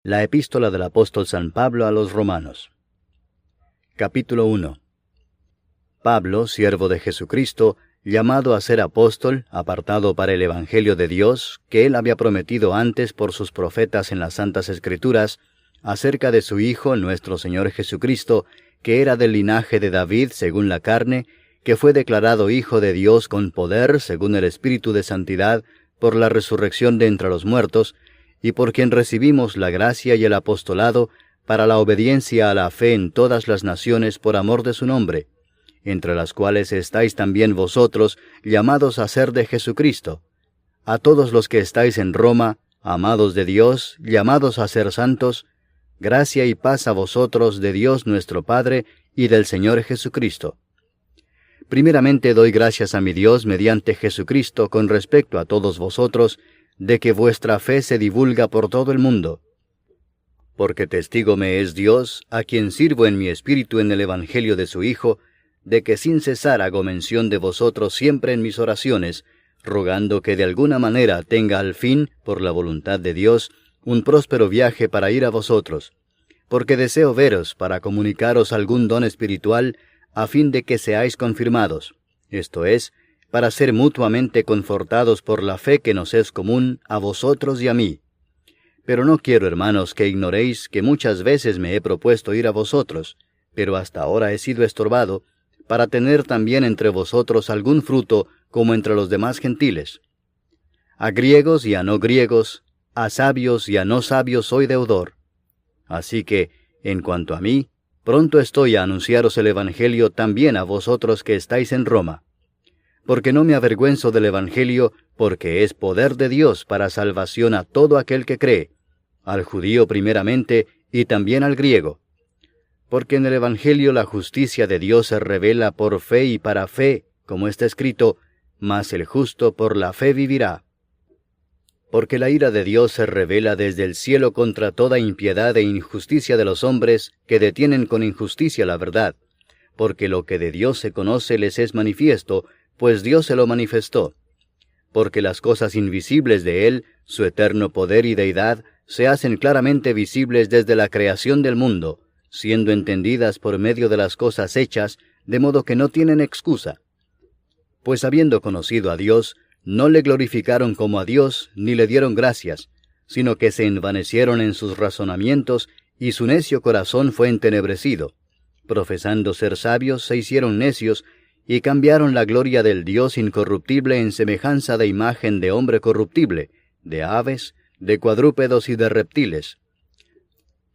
La epístola del apóstol San Pablo a los Romanos. Capítulo 1. Pablo, siervo de Jesucristo, llamado a ser apóstol, apartado para el Evangelio de Dios, que él había prometido antes por sus profetas en las Santas Escrituras, acerca de su Hijo, nuestro Señor Jesucristo, que era del linaje de David según la carne, que fue declarado Hijo de Dios con poder según el Espíritu de Santidad, por la resurrección de entre los muertos, y por quien recibimos la gracia y el apostolado para la obediencia a la fe en todas las naciones por amor de su nombre, entre las cuales estáis también vosotros, llamados a ser de Jesucristo. A todos los que estáis en Roma, amados de Dios, llamados a ser santos, gracia y paz a vosotros de Dios nuestro Padre y del Señor Jesucristo. Primeramente doy gracias a mi Dios mediante Jesucristo con respecto a todos vosotros, de que vuestra fe se divulga por todo el mundo. Porque testigo me es Dios, a quien sirvo en mi espíritu en el Evangelio de su Hijo, de que sin cesar hago mención de vosotros siempre en mis oraciones, rogando que de alguna manera tenga al fin, por la voluntad de Dios, un próspero viaje para ir a vosotros, porque deseo veros para comunicaros algún don espiritual, a fin de que seáis confirmados, esto es, para ser mutuamente confortados por la fe que nos es común a vosotros y a mí. Pero no quiero, hermanos, que ignoréis que muchas veces me he propuesto ir a vosotros, pero hasta ahora he sido estorbado, para tener también entre vosotros algún fruto como entre los demás gentiles. A griegos y a no griegos, a sabios y a no sabios soy deudor. Así que, en cuanto a mí, pronto estoy a anunciaros el Evangelio también a vosotros que estáis en Roma. Porque no me avergüenzo del Evangelio, porque es poder de Dios para salvación a todo aquel que cree, al judío primeramente y también al griego. Porque en el Evangelio la justicia de Dios se revela por fe y para fe, como está escrito, mas el justo por la fe vivirá. Porque la ira de Dios se revela desde el cielo contra toda impiedad e injusticia de los hombres que detienen con injusticia la verdad, porque lo que de Dios se conoce les es manifiesto, pues Dios se lo manifestó. Porque las cosas invisibles de Él, su eterno poder y deidad, se hacen claramente visibles desde la creación del mundo, siendo entendidas por medio de las cosas hechas, de modo que no tienen excusa. Pues habiendo conocido a Dios, no le glorificaron como a Dios, ni le dieron gracias, sino que se envanecieron en sus razonamientos, y su necio corazón fue entenebrecido. Profesando ser sabios, se hicieron necios, y cambiaron la gloria del Dios incorruptible en semejanza de imagen de hombre corruptible, de aves, de cuadrúpedos y de reptiles.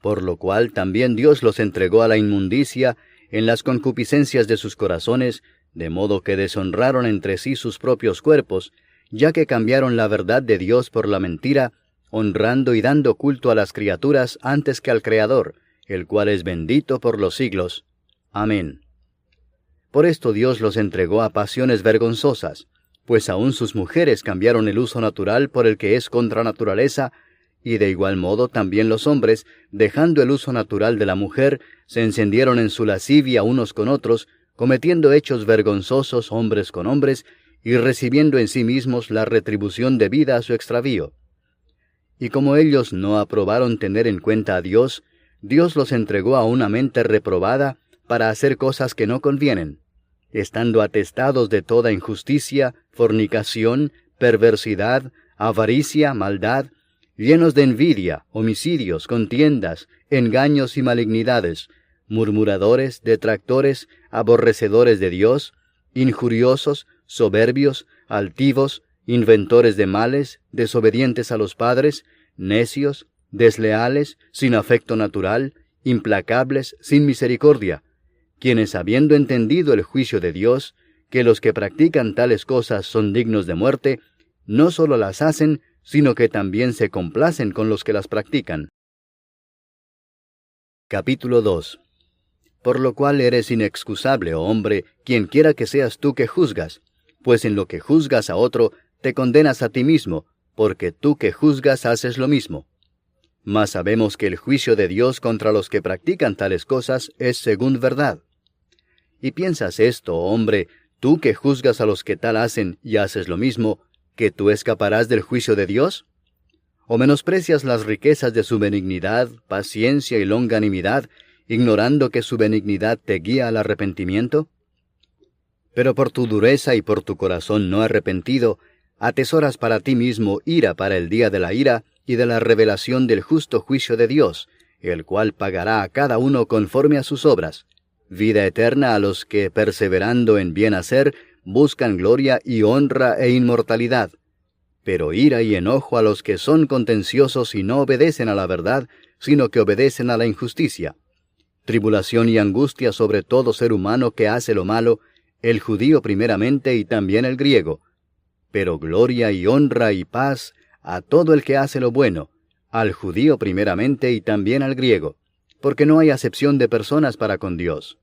Por lo cual también Dios los entregó a la inmundicia en las concupiscencias de sus corazones, de modo que deshonraron entre sí sus propios cuerpos, ya que cambiaron la verdad de Dios por la mentira, honrando y dando culto a las criaturas antes que al Creador, el cual es bendito por los siglos. Amén. Por esto Dios los entregó a pasiones vergonzosas, pues aun sus mujeres cambiaron el uso natural por el que es contra naturaleza, y de igual modo también los hombres, dejando el uso natural de la mujer, se encendieron en su lascivia unos con otros, cometiendo hechos vergonzosos hombres con hombres, y recibiendo en sí mismos la retribución debida a su extravío. Y como ellos no aprobaron tener en cuenta a Dios, Dios los entregó a una mente reprobada para hacer cosas que no convienen, estando atestados de toda injusticia, fornicación, perversidad, avaricia, maldad, llenos de envidia, homicidios, contiendas, engaños y malignidades, murmuradores, detractores, aborrecedores de Dios, injuriosos, soberbios, altivos, inventores de males, desobedientes a los padres, necios, desleales, sin afecto natural, implacables, sin misericordia, quienes habiendo entendido el juicio de Dios, que los que practican tales cosas son dignos de muerte, no solo las hacen, sino que también se complacen con los que las practican. Capítulo 2. Por lo cual eres inexcusable, oh hombre, quien quiera que seas tú que juzgas, pues en lo que juzgas a otro, te condenas a ti mismo, porque tú que juzgas haces lo mismo. Mas sabemos que el juicio de Dios contra los que practican tales cosas es según verdad. ¿Y piensas esto, hombre, tú que juzgas a los que tal hacen y haces lo mismo, que tú escaparás del juicio de Dios? ¿O menosprecias las riquezas de su benignidad, paciencia y longanimidad, ignorando que su benignidad te guía al arrepentimiento? Pero por tu dureza y por tu corazón no arrepentido, atesoras para ti mismo ira para el día de la ira y de la revelación del justo juicio de Dios, el cual pagará a cada uno conforme a sus obras, vida eterna a los que, perseverando en bien hacer, buscan gloria y honra e inmortalidad, pero ira y enojo a los que son contenciosos y no obedecen a la verdad, sino que obedecen a la injusticia. Tribulación y angustia sobre todo ser humano que hace lo malo, el judío primeramente y también el griego, pero gloria y honra y paz a todo el que hace lo bueno, al judío primeramente y también al griego, porque no hay acepción de personas para con Dios.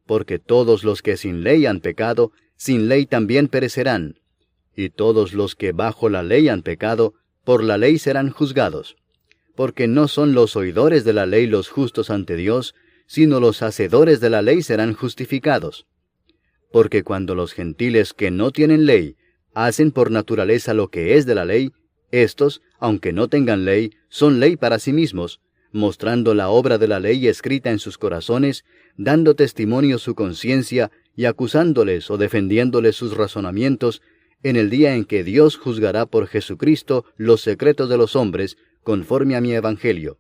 Porque todos los que sin ley han pecado, sin ley también perecerán, y todos los que bajo la ley han pecado, por la ley serán juzgados. Porque no son los oidores de la ley los justos ante Dios, sino los hacedores de la ley serán justificados. Porque cuando los gentiles que no tienen ley hacen por naturaleza lo que es de la ley, éstos, aunque no tengan ley, son ley para sí mismos, mostrando la obra de la ley escrita en sus corazones, dando testimonio su conciencia y acusándoles o defendiéndoles sus razonamientos, en el día en que Dios juzgará por Jesucristo los secretos de los hombres, conforme a mi evangelio.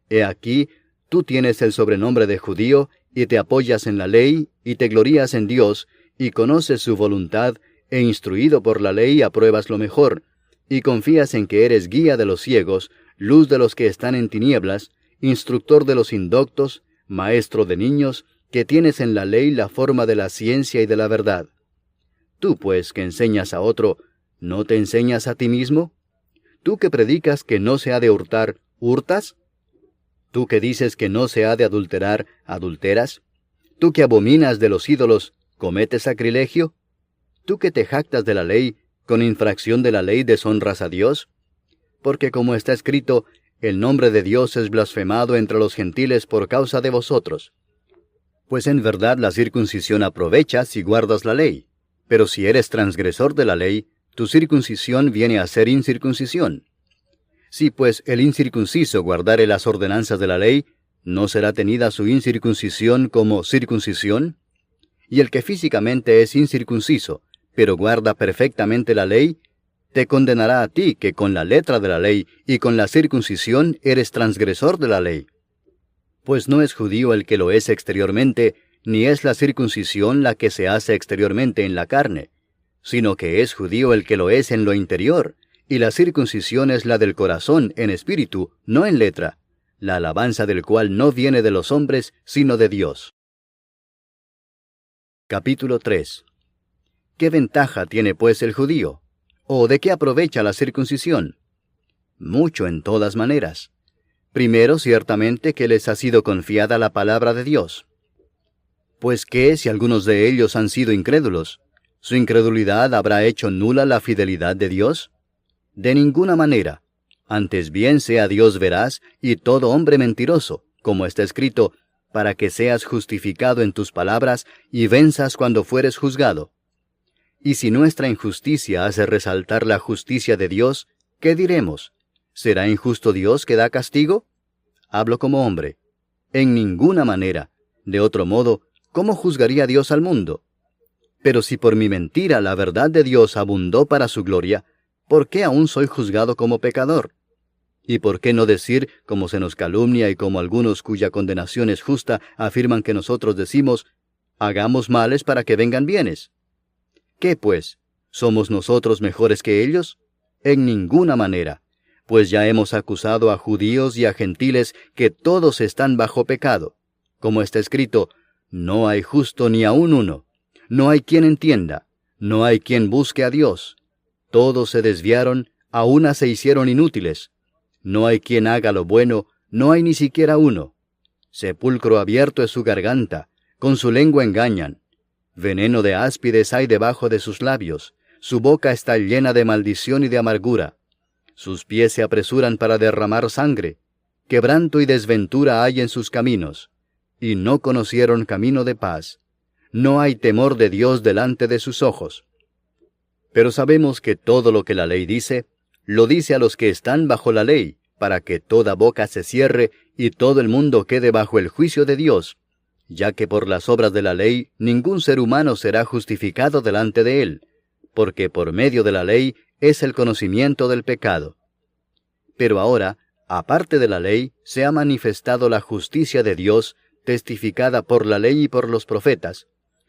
He aquí, tú tienes el sobrenombre de judío, y te apoyas en la ley, y te glorías en Dios, y conoces su voluntad, e instruido por la ley apruebas lo mejor, y confías en que eres guía de los ciegos, luz de los que están en tinieblas, instructor de los indoctos, maestro de niños, que tienes en la ley la forma de la ciencia y de la verdad. Tú, pues, que enseñas a otro, ¿no te enseñas a ti mismo? Tú que predicas que no se ha de hurtar, ¿hurtas? Tú que dices que no se ha de adulterar, ¿adulteras? Tú que abominas de los ídolos, ¿cometes sacrilegio? Tú que te jactas de la ley, ¿con infracción de la ley deshonras a Dios? Porque como está escrito, el nombre de Dios es blasfemado entre los gentiles por causa de vosotros. Pues en verdad la circuncisión aprovecha si guardas la ley. Pero si eres transgresor de la ley, tu circuncisión viene a ser incircuncisión. Si pues el incircunciso guardare las ordenanzas de la ley, ¿no será tenida su incircuncisión como circuncisión? Y el que físicamente es incircunciso, pero guarda perfectamente la ley, te condenará a ti que con la letra de la ley y con la circuncisión eres transgresor de la ley. Pues no es judío el que lo es exteriormente, ni es la circuncisión la que se hace exteriormente en la carne, sino que es judío el que lo es en lo interior, y la circuncisión es la del corazón en espíritu, no en letra, la alabanza del cual no viene de los hombres, sino de Dios. Capítulo 3. ¿Qué ventaja tiene pues el judío? ¿O de qué aprovecha la circuncisión? Mucho en todas maneras. Primero, ciertamente que les ha sido confiada la palabra de Dios. Pues ¿qué si algunos de ellos han sido incrédulos? ¿Su incredulidad habrá hecho nula la fidelidad de Dios? De ninguna manera. Antes bien sea Dios veraz y todo hombre mentiroso, como está escrito, para que seas justificado en tus palabras y venzas cuando fueres juzgado. Y si nuestra injusticia hace resaltar la justicia de Dios, ¿qué diremos? ¿Será injusto Dios que da castigo? Hablo como hombre. En ninguna manera. De otro modo, ¿cómo juzgaría Dios al mundo? Pero si por mi mentira la verdad de Dios abundó para su gloria, ¿por qué aún soy juzgado como pecador? ¿Y por qué no decir, como se nos calumnia y como algunos cuya condenación es justa afirman que nosotros decimos, hagamos males para que vengan bienes? ¿Qué pues? ¿Somos nosotros mejores que ellos? En ninguna manera, pues ya hemos acusado a judíos y a gentiles que todos están bajo pecado. Como está escrito, no hay justo ni aun uno, no hay quien entienda, no hay quien busque a Dios. Todos se desviaron, a una se hicieron inútiles. No hay quien haga lo bueno, no hay ni siquiera uno. Sepulcro abierto es su garganta, con su lengua engañan. Veneno de áspides hay debajo de sus labios, su boca está llena de maldición y de amargura. Sus pies se apresuran para derramar sangre. Quebranto y desventura hay en sus caminos, y no conocieron camino de paz. No hay temor de Dios delante de sus ojos. Pero sabemos que todo lo que la ley dice, lo dice a los que están bajo la ley, para que toda boca se cierre y todo el mundo quede bajo el juicio de Dios, ya que por las obras de la ley ningún ser humano será justificado delante de él, porque por medio de la ley es el conocimiento del pecado. Pero ahora, aparte de la ley, se ha manifestado la justicia de Dios, testificada por la ley y por los profetas,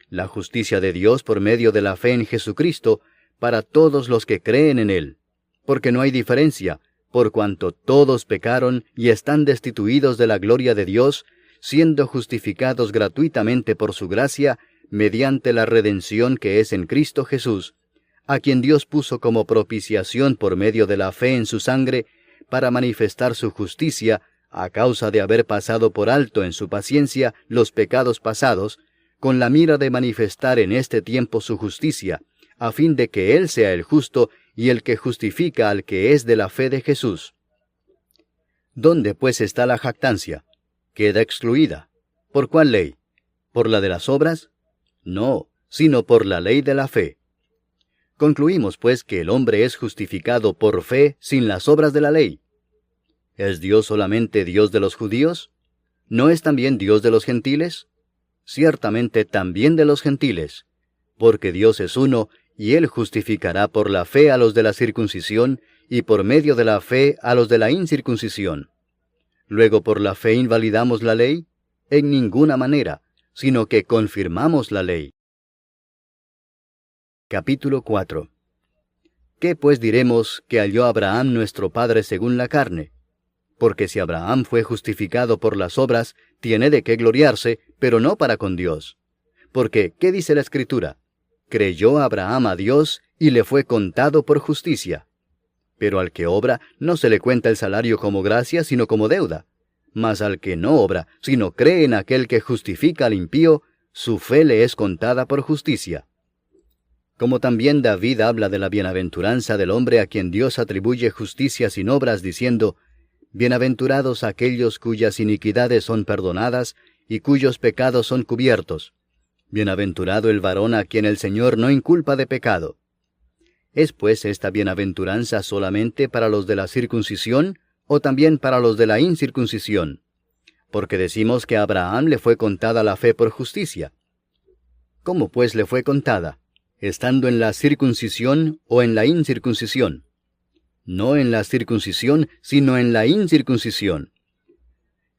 la justicia de Dios por medio de la fe en Jesucristo, para todos los que creen en Él, porque no hay diferencia, por cuanto todos pecaron y están destituidos de la gloria de Dios, siendo justificados gratuitamente por su gracia, mediante la redención que es en Cristo Jesús, a quien Dios puso como propiciación por medio de la fe en su sangre, para manifestar su justicia, a causa de haber pasado por alto en su paciencia los pecados pasados, con la mira de manifestar en este tiempo su justicia, a fin de que Él sea el justo y el que justifica al que es de la fe de Jesús. ¿Dónde pues está la jactancia? Queda excluida. ¿Por cuál ley? ¿Por la de las obras? No, sino por la ley de la fe. Concluimos pues que el hombre es justificado por fe sin las obras de la ley. ¿Es Dios solamente Dios de los judíos? ¿No es también Dios de los gentiles? Ciertamente también de los gentiles, porque Dios es uno, y Él justificará por la fe a los de la circuncisión, y por medio de la fe a los de la incircuncisión. Luego, ¿por la fe invalidamos la ley? En ninguna manera, sino que confirmamos la ley. Capítulo 4. ¿Qué pues diremos que halló Abraham nuestro padre según la carne? Porque si Abraham fue justificado por las obras, tiene de qué gloriarse, pero no para con Dios. Porque, ¿qué dice la Escritura? Creyó Abraham a Dios, y le fue contado por justicia. Pero al que obra, no se le cuenta el salario como gracia, sino como deuda. Mas al que no obra, sino cree en aquel que justifica al impío, su fe le es contada por justicia. Como también David habla de la bienaventuranza del hombre a quien Dios atribuye justicia sin obras, diciendo: Bienaventurados aquellos cuyas iniquidades son perdonadas, y cuyos pecados son cubiertos. Bienaventurado el varón a quien el Señor no inculpa de pecado. ¿Es pues esta bienaventuranza solamente para los de la circuncisión, o también para los de la incircuncisión? Porque decimos que a Abraham le fue contada la fe por justicia. ¿Cómo pues le fue contada? ¿Estando en la circuncisión o en la incircuncisión? No en la circuncisión, sino en la incircuncisión.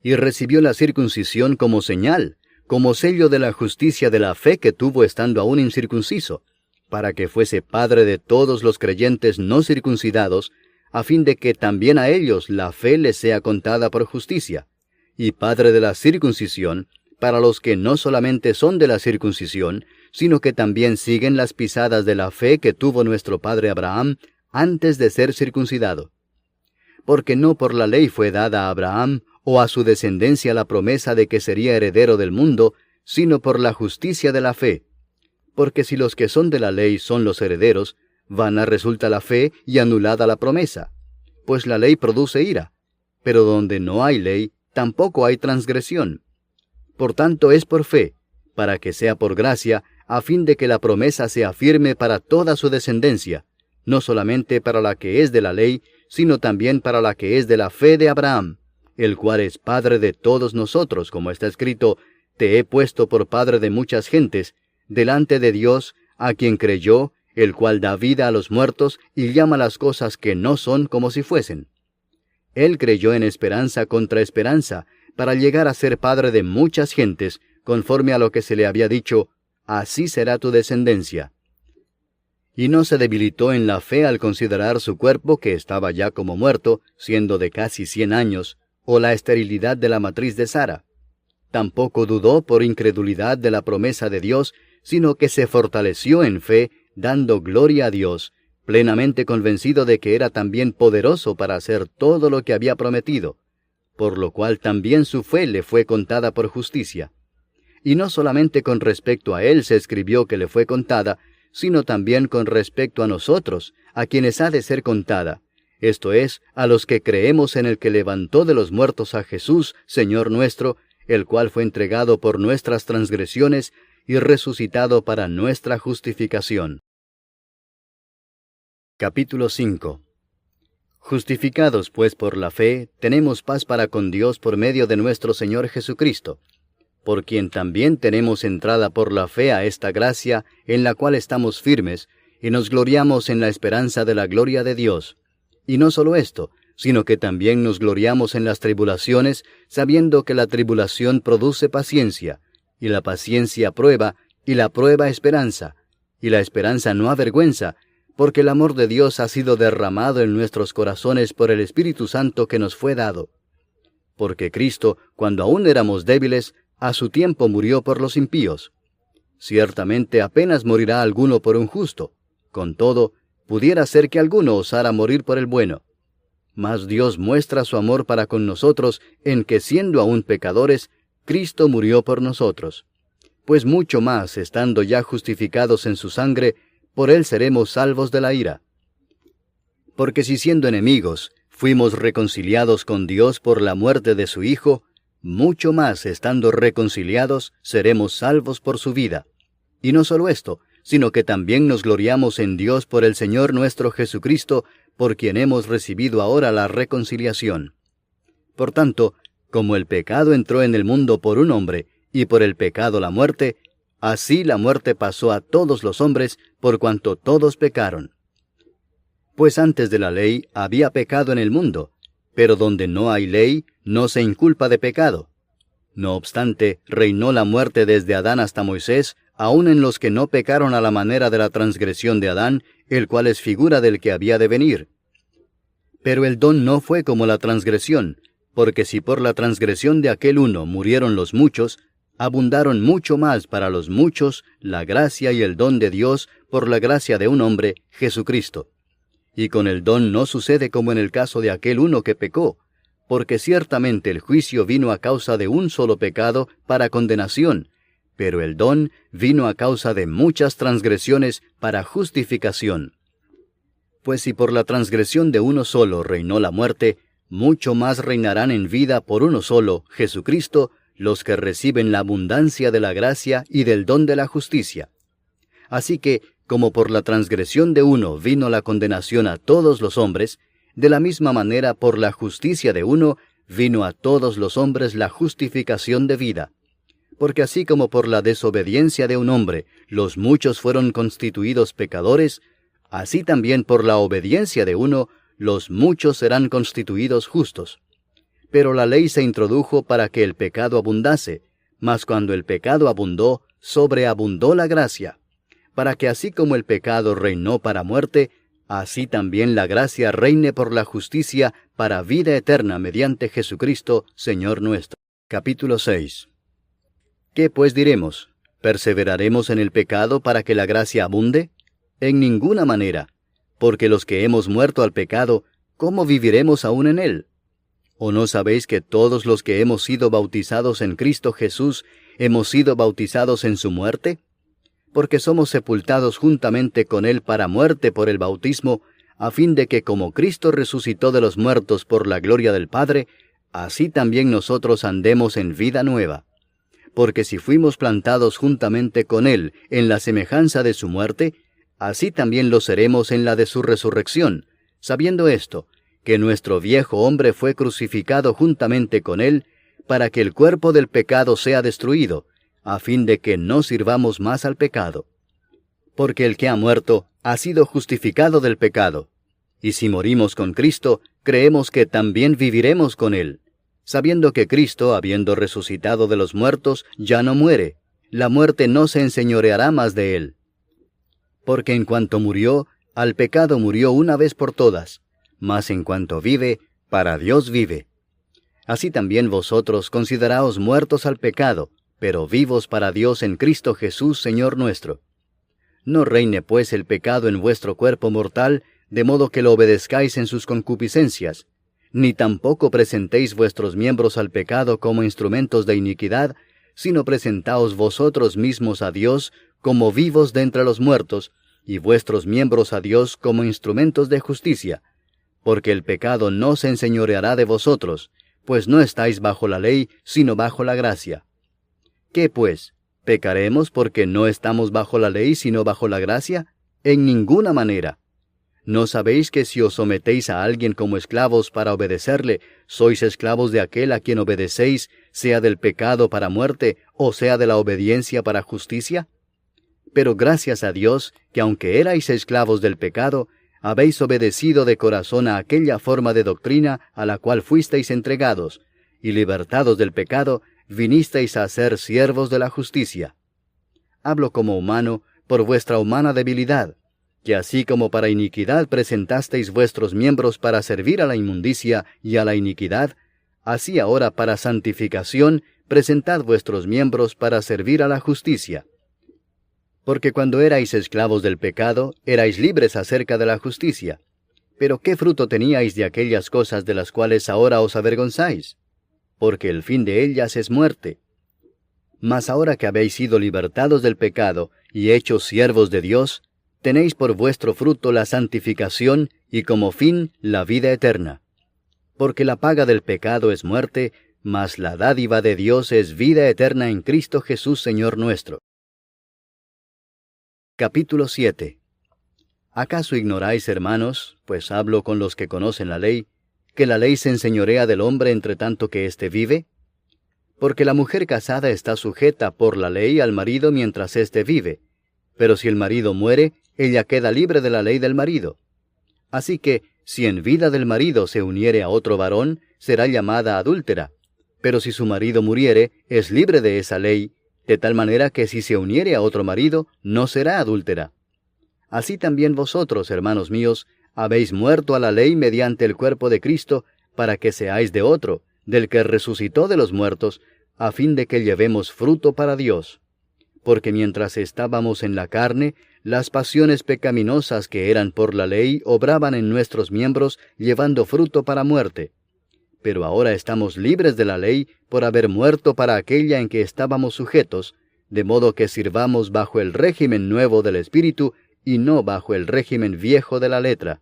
Y recibió la circuncisión como señal, como sello de la justicia de la fe que tuvo estando aún incircunciso, para que fuese padre de todos los creyentes no circuncidados, a fin de que también a ellos la fe les sea contada por justicia, y padre de la circuncisión, para los que no solamente son de la circuncisión, sino que también siguen las pisadas de la fe que tuvo nuestro padre Abraham antes de ser circuncidado. Porque no por la ley fue dada a Abraham o a su descendencia la promesa de que sería heredero del mundo, sino por la justicia de la fe. Porque si los que son de la ley son los herederos, vana resulta la fe y anulada la promesa. Pues la ley produce ira, pero donde no hay ley, tampoco hay transgresión. Por tanto es por fe, para que sea por gracia, a fin de que la promesa sea firme para toda su descendencia, no solamente para la que es de la ley, sino también para la que es de la fe de Abraham, el cual es padre de todos nosotros, como está escrito: Te he puesto por padre de muchas gentes, delante de Dios, a quien creyó, el cual da vida a los muertos y llama las cosas que no son como si fuesen. Él creyó en esperanza contra esperanza, para llegar a ser padre de muchas gentes, conforme a lo que se le había dicho: Así será tu descendencia. Y no se debilitó en la fe al considerar su cuerpo, que estaba ya como muerto, siendo de casi 100 años, o la esterilidad de la matriz de Sara. Tampoco dudó por incredulidad de la promesa de Dios, sino que se fortaleció en fe, dando gloria a Dios, plenamente convencido de que era también poderoso para hacer todo lo que había prometido, por lo cual también su fe le fue contada por justicia. Y no solamente con respecto a él se escribió que le fue contada, sino también con respecto a nosotros, a quienes ha de ser contada, esto es, a los que creemos en el que levantó de los muertos a Jesús, Señor nuestro, el cual fue entregado por nuestras transgresiones y resucitado para nuestra justificación. Capítulo 5. Justificados pues por la fe, tenemos paz para con Dios por medio de nuestro Señor Jesucristo, por quien también tenemos entrada por la fe a esta gracia en la cual estamos firmes, y nos gloriamos en la esperanza de la gloria de Dios. Y no solo esto, sino que también nos gloriamos en las tribulaciones, sabiendo que la tribulación produce paciencia, y la paciencia prueba, y la prueba esperanza, y la esperanza no avergüenza, porque el amor de Dios ha sido derramado en nuestros corazones por el Espíritu Santo que nos fue dado. Porque Cristo, cuando aún éramos débiles, a su tiempo murió por los impíos. Ciertamente apenas morirá alguno por un justo. Con todo, pudiera ser que alguno osara morir por el bueno. Mas Dios muestra su amor para con nosotros en que, siendo aún pecadores, Cristo murió por nosotros. Pues mucho más, estando ya justificados en su sangre, por él seremos salvos de la ira. Porque si siendo enemigos, fuimos reconciliados con Dios por la muerte de su Hijo, mucho más, estando reconciliados, seremos salvos por su vida. Y no solo esto, sino que también nos gloriamos en Dios por el Señor nuestro Jesucristo, por quien hemos recibido ahora la reconciliación. Por tanto, como el pecado entró en el mundo por un hombre, y por el pecado la muerte, así la muerte pasó a todos los hombres, por cuanto todos pecaron. Pues antes de la ley había pecado en el mundo, pero donde no hay ley, no se inculpa de pecado. No obstante, reinó la muerte desde Adán hasta Moisés, aun en los que no pecaron a la manera de la transgresión de Adán, el cual es figura del que había de venir. Pero el don no fue como la transgresión, porque si por la transgresión de aquel uno murieron los muchos, abundaron mucho más para los muchos la gracia y el don de Dios por la gracia de un hombre, Jesucristo. Y con el don no sucede como en el caso de aquel uno que pecó, porque ciertamente el juicio vino a causa de un solo pecado para condenación, pero el don vino a causa de muchas transgresiones para justificación. Pues si por la transgresión de uno solo reinó la muerte, mucho más reinarán en vida por uno solo, Jesucristo, los que reciben la abundancia de la gracia y del don de la justicia. Así que, como por la transgresión de uno vino la condenación a todos los hombres, de la misma manera por la justicia de uno vino a todos los hombres la justificación de vida. Porque así como por la desobediencia de un hombre los muchos fueron constituidos pecadores, así también por la obediencia de uno los muchos serán constituidos justos. Pero la ley se introdujo para que el pecado abundase, mas cuando el pecado abundó, sobreabundó la gracia, para que así como el pecado reinó para muerte, así también la gracia reine por la justicia para vida eterna mediante Jesucristo, Señor nuestro. Capítulo 6. ¿Qué pues diremos? ¿Perseveraremos en el pecado para que la gracia abunde? En ninguna manera, porque los que hemos muerto al pecado, ¿cómo viviremos aún en él? ¿O no sabéis que todos los que hemos sido bautizados en Cristo Jesús, hemos sido bautizados en su muerte? Porque somos sepultados juntamente con él para muerte por el bautismo, a fin de que como Cristo resucitó de los muertos por la gloria del Padre, así también nosotros andemos en vida nueva. Porque si fuimos plantados juntamente con él en la semejanza de su muerte, así también lo seremos en la de su resurrección, sabiendo esto, que nuestro viejo hombre fue crucificado juntamente con él, para que el cuerpo del pecado sea destruido, a fin de que no sirvamos más al pecado. Porque el que ha muerto ha sido justificado del pecado, y si morimos con Cristo, creemos que también viviremos con él, sabiendo que Cristo, habiendo resucitado de los muertos, ya no muere, la muerte no se enseñoreará más de él. Porque en cuanto murió, al pecado murió una vez por todas, mas en cuanto vive, para Dios vive. Así también vosotros consideraos muertos al pecado, pero vivos para Dios en Cristo Jesús, Señor nuestro. No reine pues el pecado en vuestro cuerpo mortal, de modo que lo obedezcáis en sus concupiscencias, ni tampoco presentéis vuestros miembros al pecado como instrumentos de iniquidad, sino presentaos vosotros mismos a Dios como vivos de entre los muertos, y vuestros miembros a Dios como instrumentos de justicia. Porque el pecado no se enseñoreará de vosotros, pues no estáis bajo la ley, sino bajo la gracia. ¿Qué pues? ¿Pecaremos porque no estamos bajo la ley, sino bajo la gracia? En ninguna manera. ¿No sabéis que si os sometéis a alguien como esclavos para obedecerle, sois esclavos de aquel a quien obedecéis, sea del pecado para muerte, o sea de la obediencia para justicia? Pero gracias a Dios, que aunque erais esclavos del pecado, habéis obedecido de corazón a aquella forma de doctrina a la cual fuisteis entregados, y libertados del pecado, vinisteis a ser siervos de la justicia. Hablo como humano, por vuestra humana debilidad, que así como para iniquidad presentasteis vuestros miembros para servir a la inmundicia y a la iniquidad, así ahora para santificación presentad vuestros miembros para servir a la justicia. Porque cuando erais esclavos del pecado, erais libres acerca de la justicia. Pero ¿qué fruto teníais de aquellas cosas de las cuales ahora os avergonzáis? Porque el fin de ellas es muerte. Mas ahora que habéis sido libertados del pecado y hechos siervos de Dios, tenéis por vuestro fruto la santificación y como fin la vida eterna. Porque la paga del pecado es muerte, mas la dádiva de Dios es vida eterna en Cristo Jesús Señor nuestro. Capítulo 7. ¿Acaso ignoráis, hermanos, pues hablo con los que conocen la ley, que la ley se enseñorea del hombre entre tanto que éste vive? Porque la mujer casada está sujeta por la ley al marido mientras éste vive, pero si el marido muere, ella queda libre de la ley del marido. Así que, si en vida del marido se uniere a otro varón, será llamada adúltera, pero si su marido muriere, es libre de esa ley, de tal manera que si se uniere a otro marido, no será adúltera. Así también vosotros, hermanos míos, habéis muerto a la ley mediante el cuerpo de Cristo, para que seáis de otro, del que resucitó de los muertos, a fin de que llevemos fruto para Dios. Porque mientras estábamos en la carne, las pasiones pecaminosas que eran por la ley obraban en nuestros miembros, llevando fruto para muerte. Pero ahora estamos libres de la ley por haber muerto para aquella en que estábamos sujetos, de modo que sirvamos bajo el régimen nuevo del Espíritu y no bajo el régimen viejo de la letra.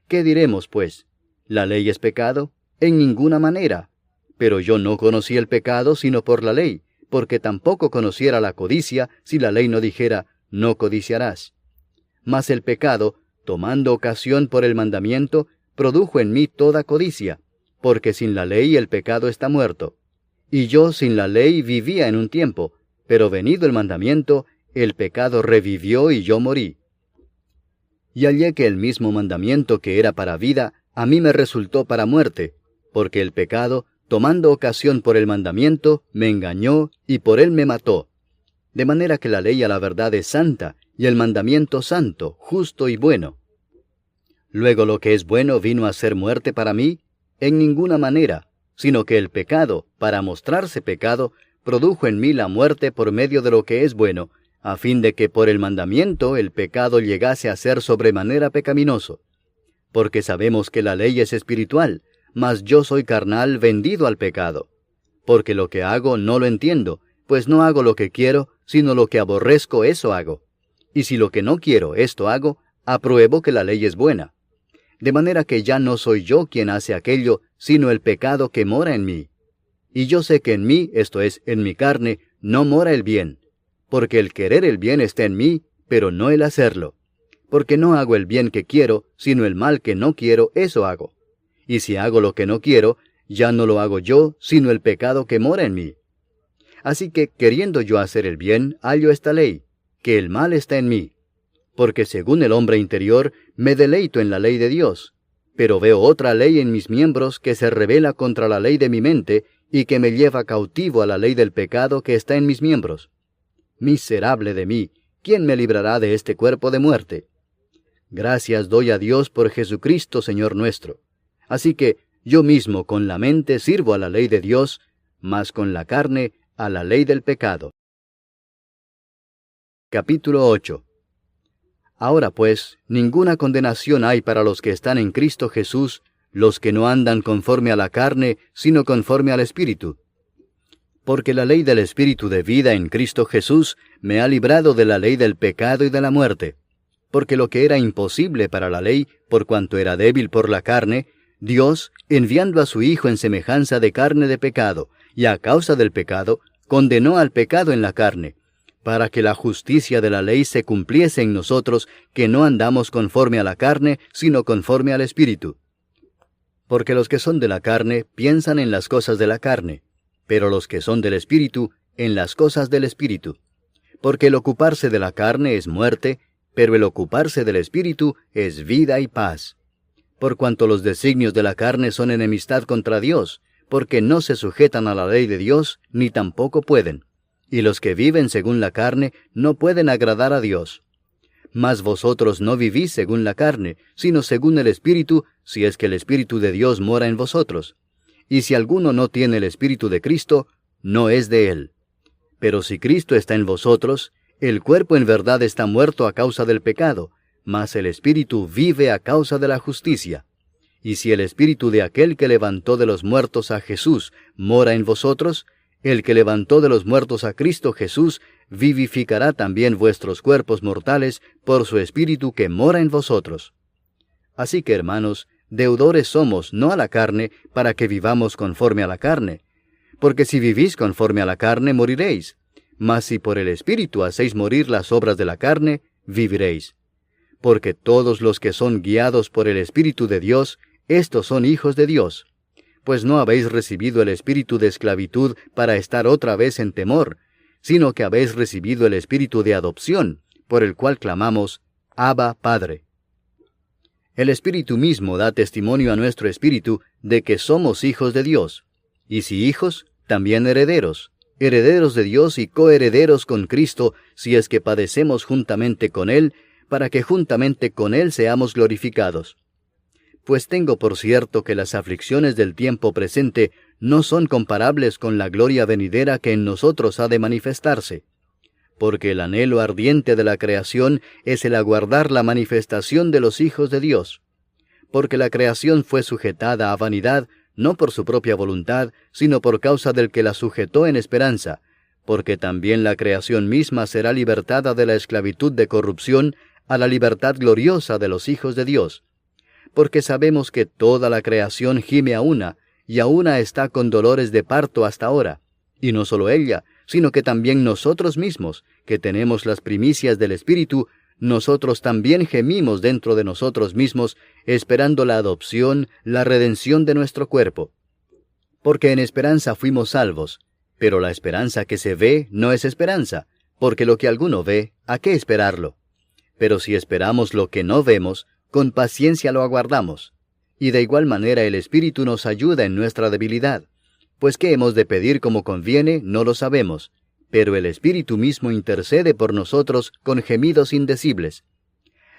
¿Qué diremos, pues? ¿La ley es pecado? En ninguna manera. Pero yo no conocí el pecado sino por la ley, porque tampoco conociera la codicia si la ley no dijera, no codiciarás. Mas el pecado, tomando ocasión por el mandamiento, produjo en mí toda codicia, porque sin la ley el pecado está muerto. Y yo sin la ley vivía en un tiempo, pero venido el mandamiento, el pecado revivió y yo morí. Y hallé que el mismo mandamiento que era para vida, a mí me resultó para muerte, porque el pecado, tomando ocasión por el mandamiento, me engañó y por él me mató. De manera que la ley a la verdad es santa, y el mandamiento santo, justo y bueno. Luego lo que es bueno vino a ser muerte para mí, en ninguna manera, sino que el pecado, para mostrarse pecado, produjo en mí la muerte por medio de lo que es bueno, a fin de que por el mandamiento el pecado llegase a ser sobremanera pecaminoso. Porque sabemos que la ley es espiritual, mas yo soy carnal vendido al pecado. Porque lo que hago no lo entiendo, pues no hago lo que quiero, sino lo que aborrezco eso hago. Y si lo que no quiero esto hago, apruebo que la ley es buena. De manera que ya no soy yo quien hace aquello, sino el pecado que mora en mí. Y yo sé que en mí, esto es, en mi carne, no mora el bien. Porque el querer el bien está en mí, pero no el hacerlo. Porque no hago el bien que quiero, sino el mal que no quiero, eso hago. Y si hago lo que no quiero, ya no lo hago yo, sino el pecado que mora en mí. Así que, queriendo yo hacer el bien, hallo esta ley, que el mal está en mí. Porque según el hombre interior, me deleito en la ley de Dios. Pero veo otra ley en mis miembros que se rebela contra la ley de mi mente, y que me lleva cautivo a la ley del pecado que está en mis miembros. Miserable de mí, ¿quién me librará de este cuerpo de muerte? Gracias doy a Dios por Jesucristo, Señor nuestro. Así que yo mismo con la mente sirvo a la ley de Dios, mas con la carne a la ley del pecado. Capítulo 8. Ahora pues, ninguna condenación hay para los que están en Cristo Jesús, los que no andan conforme a la carne, sino conforme al Espíritu. Porque la ley del Espíritu de vida en Cristo Jesús me ha librado de la ley del pecado y de la muerte. Porque lo que era imposible para la ley, por cuanto era débil por la carne, Dios, enviando a su Hijo en semejanza de carne de pecado, y a causa del pecado, condenó al pecado en la carne, para que la justicia de la ley se cumpliese en nosotros, que no andamos conforme a la carne, sino conforme al Espíritu. Porque los que son de la carne piensan en las cosas de la carne, pero los que son del Espíritu, en las cosas del Espíritu. Porque el ocuparse de la carne es muerte, pero el ocuparse del Espíritu es vida y paz. Por cuanto los designios de la carne son enemistad contra Dios, porque no se sujetan a la ley de Dios, ni tampoco pueden. Y los que viven según la carne no pueden agradar a Dios. Mas vosotros no vivís según la carne, sino según el Espíritu, si es que el Espíritu de Dios mora en vosotros. Y si alguno no tiene el Espíritu de Cristo, no es de él. Pero si Cristo está en vosotros, el cuerpo en verdad está muerto a causa del pecado, mas el Espíritu vive a causa de la justicia. Y si el Espíritu de aquel que levantó de los muertos a Jesús mora en vosotros, el que levantó de los muertos a Cristo Jesús vivificará también vuestros cuerpos mortales por su Espíritu que mora en vosotros. Así que, hermanos, deudores somos no a la carne, para que vivamos conforme a la carne. Porque si vivís conforme a la carne, moriréis. Mas si por el Espíritu hacéis morir las obras de la carne, viviréis. Porque todos los que son guiados por el Espíritu de Dios, estos son hijos de Dios. Pues no habéis recibido el espíritu de esclavitud para estar otra vez en temor, sino que habéis recibido el espíritu de adopción, por el cual clamamos, Abba, Padre. El Espíritu mismo da testimonio a nuestro espíritu de que somos hijos de Dios, y si hijos, también herederos, herederos de Dios y coherederos con Cristo, si es que padecemos juntamente con Él, para que juntamente con Él seamos glorificados. Pues tengo por cierto que las aflicciones del tiempo presente no son comparables con la gloria venidera que en nosotros ha de manifestarse. Porque el anhelo ardiente de la creación es el aguardar la manifestación de los hijos de Dios. Porque la creación fue sujetada a vanidad, no por su propia voluntad, sino por causa del que la sujetó en esperanza, porque también la creación misma será libertada de la esclavitud de corrupción a la libertad gloriosa de los hijos de Dios. Porque sabemos que toda la creación gime a una, y a una está con dolores de parto hasta ahora. Y no solo ella, sino que también nosotros mismos, que tenemos las primicias del Espíritu, nosotros también gemimos dentro de nosotros mismos, esperando la adopción, la redención de nuestro cuerpo. Porque en esperanza fuimos salvos, pero la esperanza que se ve no es esperanza, porque lo que alguno ve, ¿a qué esperarlo? Pero si esperamos lo que no vemos, con paciencia lo aguardamos. Y de igual manera el Espíritu nos ayuda en nuestra debilidad. Pues qué hemos de pedir como conviene, no lo sabemos. Pero el Espíritu mismo intercede por nosotros con gemidos indecibles.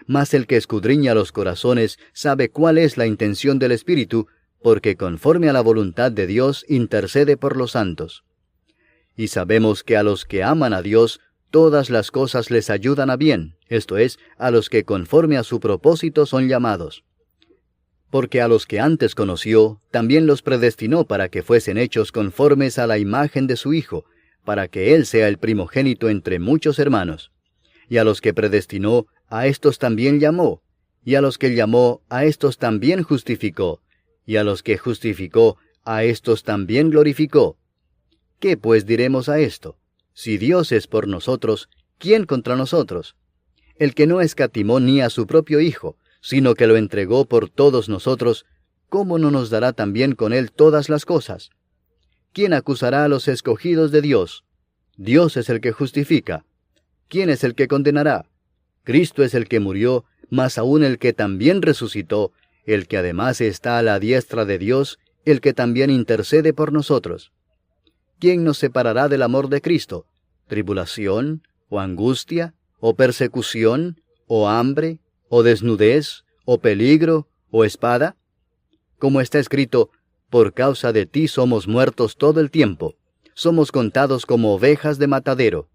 Mas el que escudriña los corazones sabe cuál es la intención del Espíritu, porque conforme a la voluntad de Dios intercede por los santos. Y sabemos que a los que aman a Dios, todas las cosas les ayudan a bien, esto es, a los que conforme a su propósito son llamados. Porque a los que antes conoció, también los predestinó para que fuesen hechos conformes a la imagen de su Hijo, para que Él sea el primogénito entre muchos hermanos. Y a los que predestinó, a éstos también llamó, y a los que llamó, a éstos también justificó, y a los que justificó, a éstos también glorificó. ¿Qué pues diremos a esto? Si Dios es por nosotros, ¿quién contra nosotros? El que no escatimó ni a su propio Hijo, sino que lo entregó por todos nosotros, ¿cómo no nos dará también con Él todas las cosas? ¿Quién acusará a los escogidos de Dios? Dios es el que justifica. ¿Quién es el que condenará? Cristo es el que murió, mas aún el que también resucitó, el que además está a la diestra de Dios, el que también intercede por nosotros. ¿Quién nos separará del amor de Cristo? ¿Tribulación, o angustia, o persecución, o hambre, o desnudez, o peligro, o espada? Como está escrito, por causa de ti somos muertos todo el tiempo, somos contados como ovejas de matadero.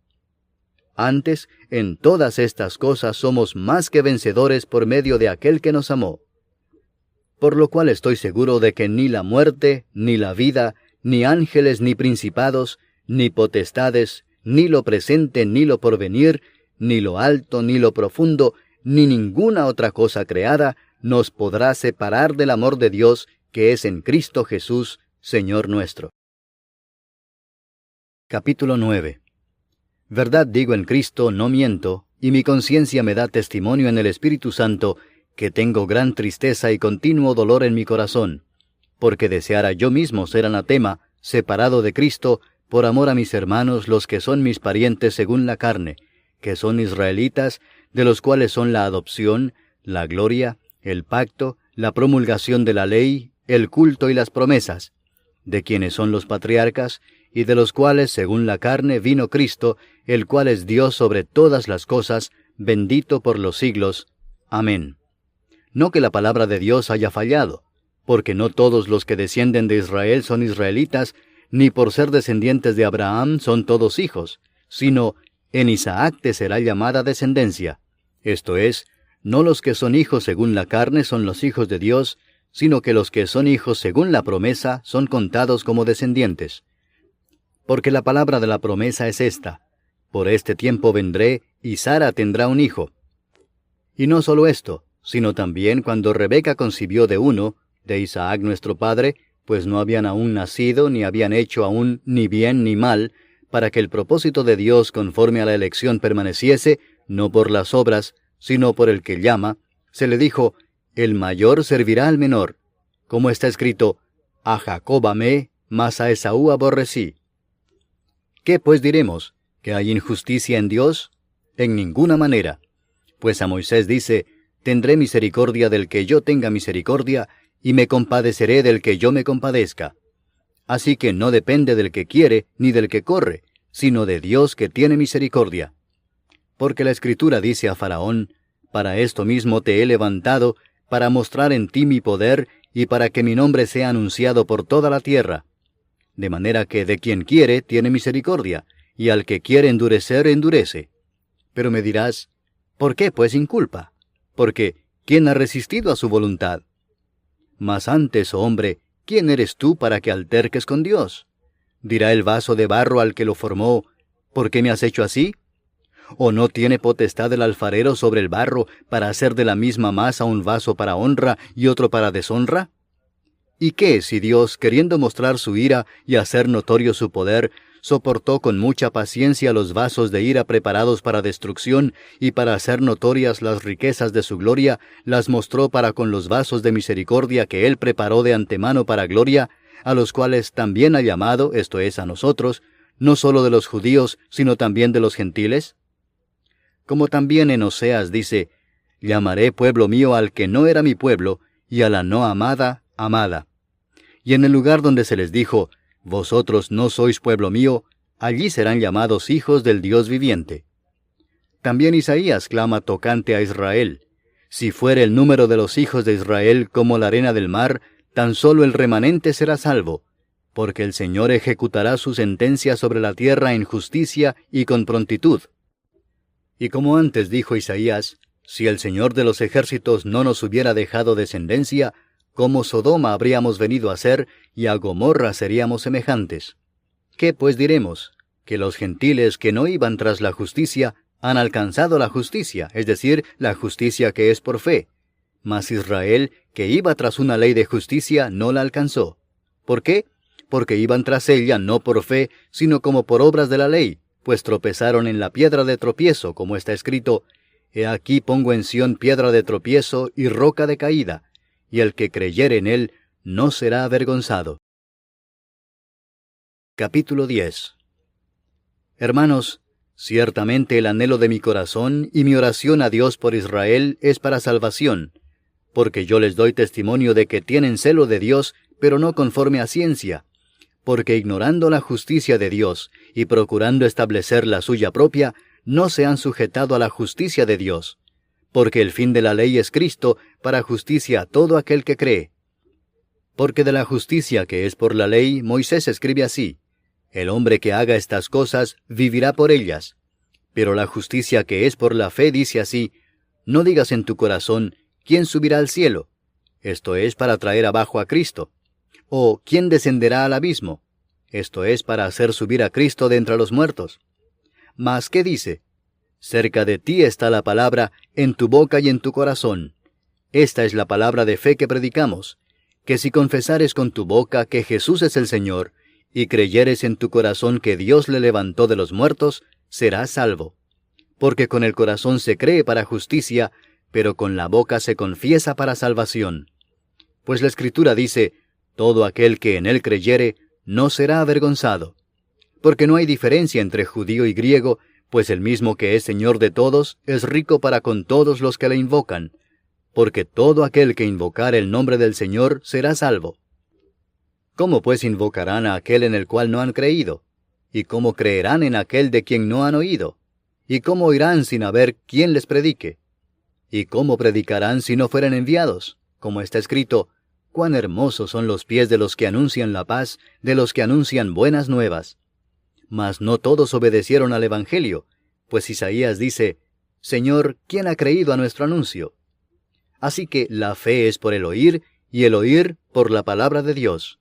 Antes, en todas estas cosas somos más que vencedores por medio de aquel que nos amó. Por lo cual estoy seguro de que ni la muerte, ni la vida, ni ángeles, ni principados, ni potestades, ni lo presente, ni lo porvenir, ni lo alto, ni lo profundo, ni ninguna otra cosa creada, nos podrá separar del amor de Dios que es en Cristo Jesús, Señor nuestro. Capítulo 9. Verdad digo en Cristo, no miento, y mi conciencia me da testimonio en el Espíritu Santo, que tengo gran tristeza y continuo dolor en mi corazón, porque deseara yo mismo ser anatema, separado de Cristo, por amor a mis hermanos, los que son mis parientes según la carne, que son israelitas, de los cuales son la adopción, la gloria, el pacto, la promulgación de la ley, el culto y las promesas, de quienes son los patriarcas, y de los cuales, según la carne, vino Cristo, el cual es Dios sobre todas las cosas, bendito por los siglos. Amén. No que la palabra de Dios haya fallado, porque no todos los que descienden de Israel son israelitas, ni por ser descendientes de Abraham son todos hijos, sino en Isaac te será llamada descendencia. Esto es, no los que son hijos según la carne son los hijos de Dios, sino que los que son hijos según la promesa son contados como descendientes. Porque la palabra de la promesa es esta: por este tiempo vendré, y Sara tendrá un hijo. Y no solo esto, sino también cuando Rebeca concibió de uno, de Isaac nuestro padre, pues no habían aún nacido, ni habían hecho aún ni bien ni mal, para que el propósito de Dios conforme a la elección permaneciese, no por las obras, sino por el que llama, se le dijo: el mayor servirá al menor, como está escrito: a Jacob amé, mas a Esaú aborrecí. ¿Qué pues diremos? ¿Que hay injusticia en Dios? En ninguna manera. Pues a Moisés dice: tendré misericordia del que yo tenga misericordia, y me compadeceré del que yo me compadezca. Así que no depende del que quiere, ni del que corre, sino de Dios que tiene misericordia. Porque la Escritura dice a Faraón: para esto mismo te he levantado, para mostrar en ti mi poder, y para que mi nombre sea anunciado por toda la tierra. De manera que de quien quiere tiene misericordia, y al que quiere endurecer, endurece. Pero me dirás: ¿por qué pues inculpa? Porque ¿quién ha resistido a su voluntad? Mas antes, oh hombre, ¿quién eres tú para que alterques con Dios? Dirá el vaso de barro al que lo formó: ¿por qué me has hecho así? ¿O no tiene potestad el alfarero sobre el barro para hacer de la misma masa un vaso para honra y otro para deshonra? ¿Y qué si Dios, queriendo mostrar su ira y hacer notorio su poder, soportó con mucha paciencia los vasos de ira preparados para destrucción, y para hacer notorias las riquezas de su gloria, las mostró para con los vasos de misericordia que Él preparó de antemano para gloria, a los cuales también ha llamado, esto es, a nosotros, no solo de los judíos, sino también de los gentiles? Como también en Oseas dice: llamaré pueblo mío al que no era mi pueblo, y a la no amada, amada. Y en el lugar donde se les dijo: vosotros no sois pueblo mío, allí serán llamados hijos del Dios viviente. También Isaías clama tocante a Israel: si fuere el número de los hijos de Israel como la arena del mar, tan solo el remanente será salvo, porque el Señor ejecutará su sentencia sobre la tierra en justicia y con prontitud. Y como antes dijo Isaías: si el Señor de los ejércitos no nos hubiera dejado descendencia, como Sodoma habríamos venido a ser, y a Gomorra seríamos semejantes. ¿Qué pues diremos? Que los gentiles que no iban tras la justicia han alcanzado la justicia, es decir, la justicia que es por fe. Mas Israel, que iba tras una ley de justicia, no la alcanzó. ¿Por qué? Porque iban tras ella no por fe, sino como por obras de la ley, pues tropezaron en la piedra de tropiezo, como está escrito: he aquí pongo en Sión piedra de tropiezo y roca de caída, y el que creyere en él no será avergonzado. Capítulo 10. Hermanos, ciertamente el anhelo de mi corazón y mi oración a Dios por Israel es para salvación, porque yo les doy testimonio de que tienen celo de Dios, pero no conforme a ciencia, porque ignorando la justicia de Dios y procurando establecer la suya propia, no se han sujetado a la justicia de Dios. Porque el fin de la ley es Cristo, para justicia a todo aquel que cree. Porque de la justicia que es por la ley, Moisés escribe así: el hombre que haga estas cosas vivirá por ellas. Pero la justicia que es por la fe dice así: no digas en tu corazón: ¿quién subirá al cielo? Esto es para traer abajo a Cristo. O ¿quién descenderá al abismo? Esto es para hacer subir a Cristo de entre los muertos. Mas ¿qué dice? Cerca de ti está la palabra, en tu boca y en tu corazón. Esta es la palabra de fe que predicamos: que si confesares con tu boca que Jesús es el Señor, y creyeres en tu corazón que Dios le levantó de los muertos, serás salvo. Porque con el corazón se cree para justicia, pero con la boca se confiesa para salvación. Pues la Escritura dice, todo aquel que en él creyere, no será avergonzado. Porque no hay diferencia entre judío y griego, pues el mismo que es Señor de todos, es rico para con todos los que le invocan. Porque todo aquel que invocare el nombre del Señor será salvo. ¿Cómo pues invocarán a aquel en el cual no han creído? ¿Y cómo creerán en aquel de quien no han oído? ¿Y cómo oirán sin haber quien les predique? ¿Y cómo predicarán si no fueren enviados? Como está escrito, cuán hermosos son los pies de los que anuncian la paz, de los que anuncian buenas nuevas. Mas no todos obedecieron al Evangelio, pues Isaías dice, Señor, ¿quién ha creído a nuestro anuncio? Así que la fe es por el oír, y el oír por la palabra de Dios.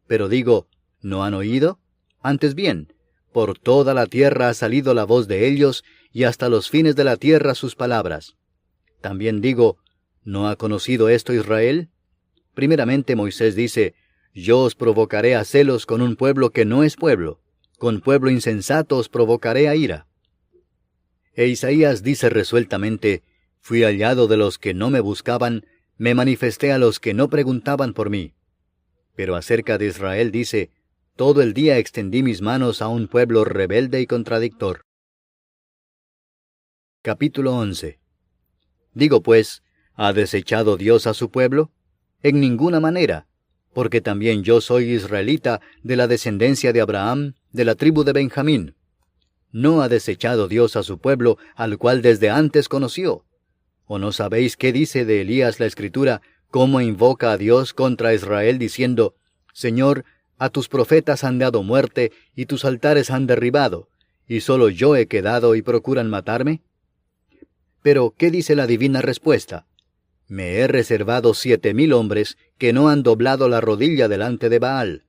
Pero digo, ¿no han oído? Antes bien, por toda la tierra ha salido la voz de ellos, y hasta los fines de la tierra sus palabras. También digo, ¿no ha conocido esto Israel? Primeramente Moisés dice, yo os provocaré a celos con un pueblo que no es pueblo, con pueblo insensato os provocaré a ira. E Isaías dice resueltamente, fui hallado de los que no me buscaban, me manifesté a los que no preguntaban por mí. Pero acerca de Israel dice, todo el día extendí mis manos a un pueblo rebelde y contradictor. Capítulo 11. Digo pues, ¿ha desechado Dios a su pueblo? En ninguna manera, porque también yo soy israelita de la descendencia de Abraham, de la tribu de Benjamín. ¿No ha desechado Dios a su pueblo, al cual desde antes conoció? ¿O no sabéis qué dice de Elías la Escritura, cómo invoca a Dios contra Israel, diciendo, Señor, a tus profetas han dado muerte, y tus altares han derribado, y solo yo he quedado y procuran matarme? Pero, ¿qué dice la divina respuesta? Me he reservado 7,000 hombres que no han doblado la rodilla delante de Baal.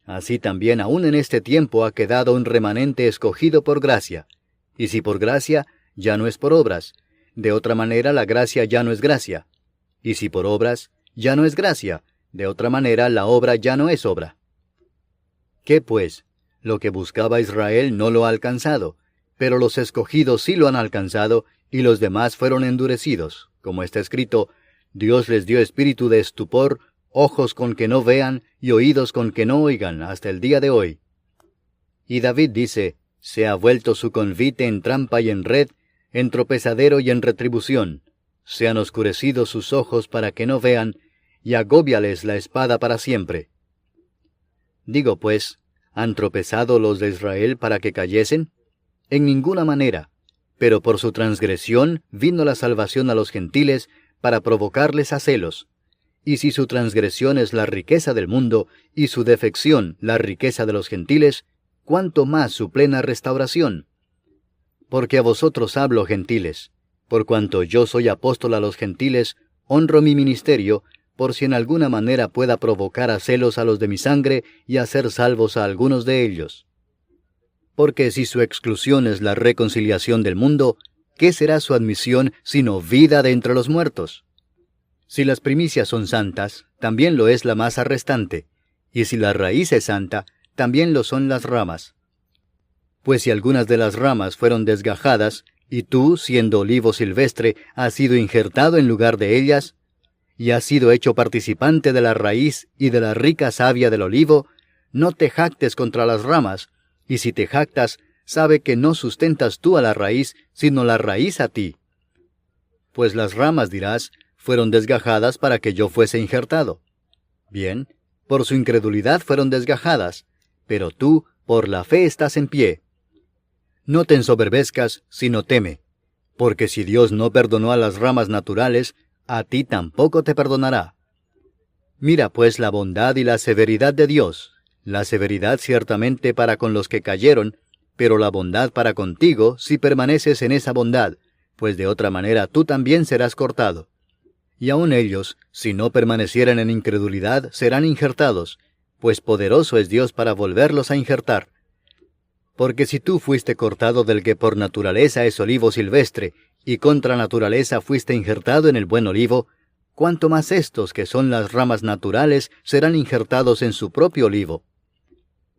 Así también aún en este tiempo ha quedado un remanente escogido por gracia. Y si por gracia, ya no es por obras. De otra manera la gracia ya no es gracia. Y si por obras, ya no es gracia. De otra manera la obra ya no es obra. ¿Qué pues? Lo que buscaba Israel no lo ha alcanzado, pero los escogidos sí lo han alcanzado, y los demás fueron endurecidos. Como está escrito, Dios les dio espíritu de estupor, ojos con que no vean, y oídos con que no oigan, hasta el día de hoy. Y David dice, se ha vuelto su convite en trampa y en red, en tropezadero y en retribución. Se han oscurecido sus ojos para que no vean, y agóbiales la espada para siempre. Digo pues, ¿han tropezado los de Israel para que cayesen? En ninguna manera. Pero por su transgresión vino la salvación a los gentiles para provocarles a celos. Y si su transgresión es la riqueza del mundo, y su defección la riqueza de los gentiles, ¿cuánto más su plena restauración? Porque a vosotros hablo, gentiles. Por cuanto yo soy apóstol a los gentiles, honro mi ministerio, por si en alguna manera pueda provocar a celos a los de mi sangre y hacer salvos a algunos de ellos. Porque si su exclusión es la reconciliación del mundo, ¿qué será su admisión sino vida de entre los muertos? Si las primicias son santas, también lo es la masa restante, y si la raíz es santa, también lo son las ramas. Pues si algunas de las ramas fueron desgajadas, y tú, siendo olivo silvestre, has sido injertado en lugar de ellas, y has sido hecho participante de la raíz y de la rica savia del olivo, no te jactes contra las ramas, y si te jactas, sabe que no sustentas tú a la raíz, sino la raíz a ti. Pues las ramas, dirás, fueron desgajadas para que yo fuese injertado. Bien, por su incredulidad fueron desgajadas, pero tú, por la fe estás en pie. No te ensoberbezcas, sino teme, porque si Dios no perdonó a las ramas naturales, a ti tampoco te perdonará. Mira pues la bondad y la severidad de Dios, la severidad ciertamente para con los que cayeron, pero la bondad para contigo si permaneces en esa bondad, pues de otra manera tú también serás cortado. Y aun ellos, si no permanecieran en incredulidad, serán injertados, pues poderoso es Dios para volverlos a injertar. Porque si tú fuiste cortado del que por naturaleza es olivo silvestre, y contra naturaleza fuiste injertado en el buen olivo, cuánto más estos que son las ramas naturales serán injertados en su propio olivo.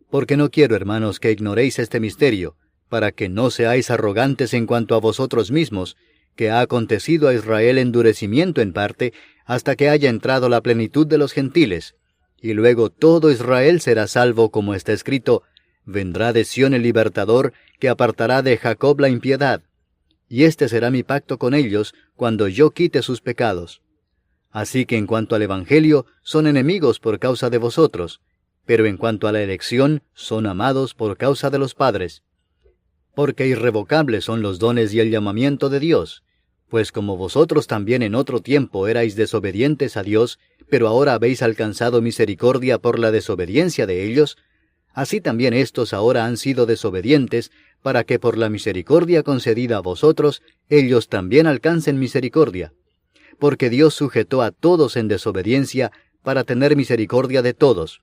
Porque no quiero, hermanos, que ignoréis este misterio, para que no seáis arrogantes en cuanto a vosotros mismos, que ha acontecido a Israel endurecimiento en parte, hasta que haya entrado la plenitud de los gentiles. Y luego todo Israel será salvo, como está escrito: vendrá de Sión el libertador, que apartará de Jacob la impiedad. Y este será mi pacto con ellos, cuando yo quite sus pecados. Así que en cuanto al Evangelio, son enemigos por causa de vosotros, pero en cuanto a la elección, son amados por causa de los padres. Porque irrevocables son los dones y el llamamiento de Dios, pues como vosotros también en otro tiempo erais desobedientes a Dios, pero ahora habéis alcanzado misericordia por la desobediencia de ellos, así también éstos ahora han sido desobedientes, para que por la misericordia concedida a vosotros, ellos también alcancen misericordia. Porque Dios sujetó a todos en desobediencia, para tener misericordia de todos.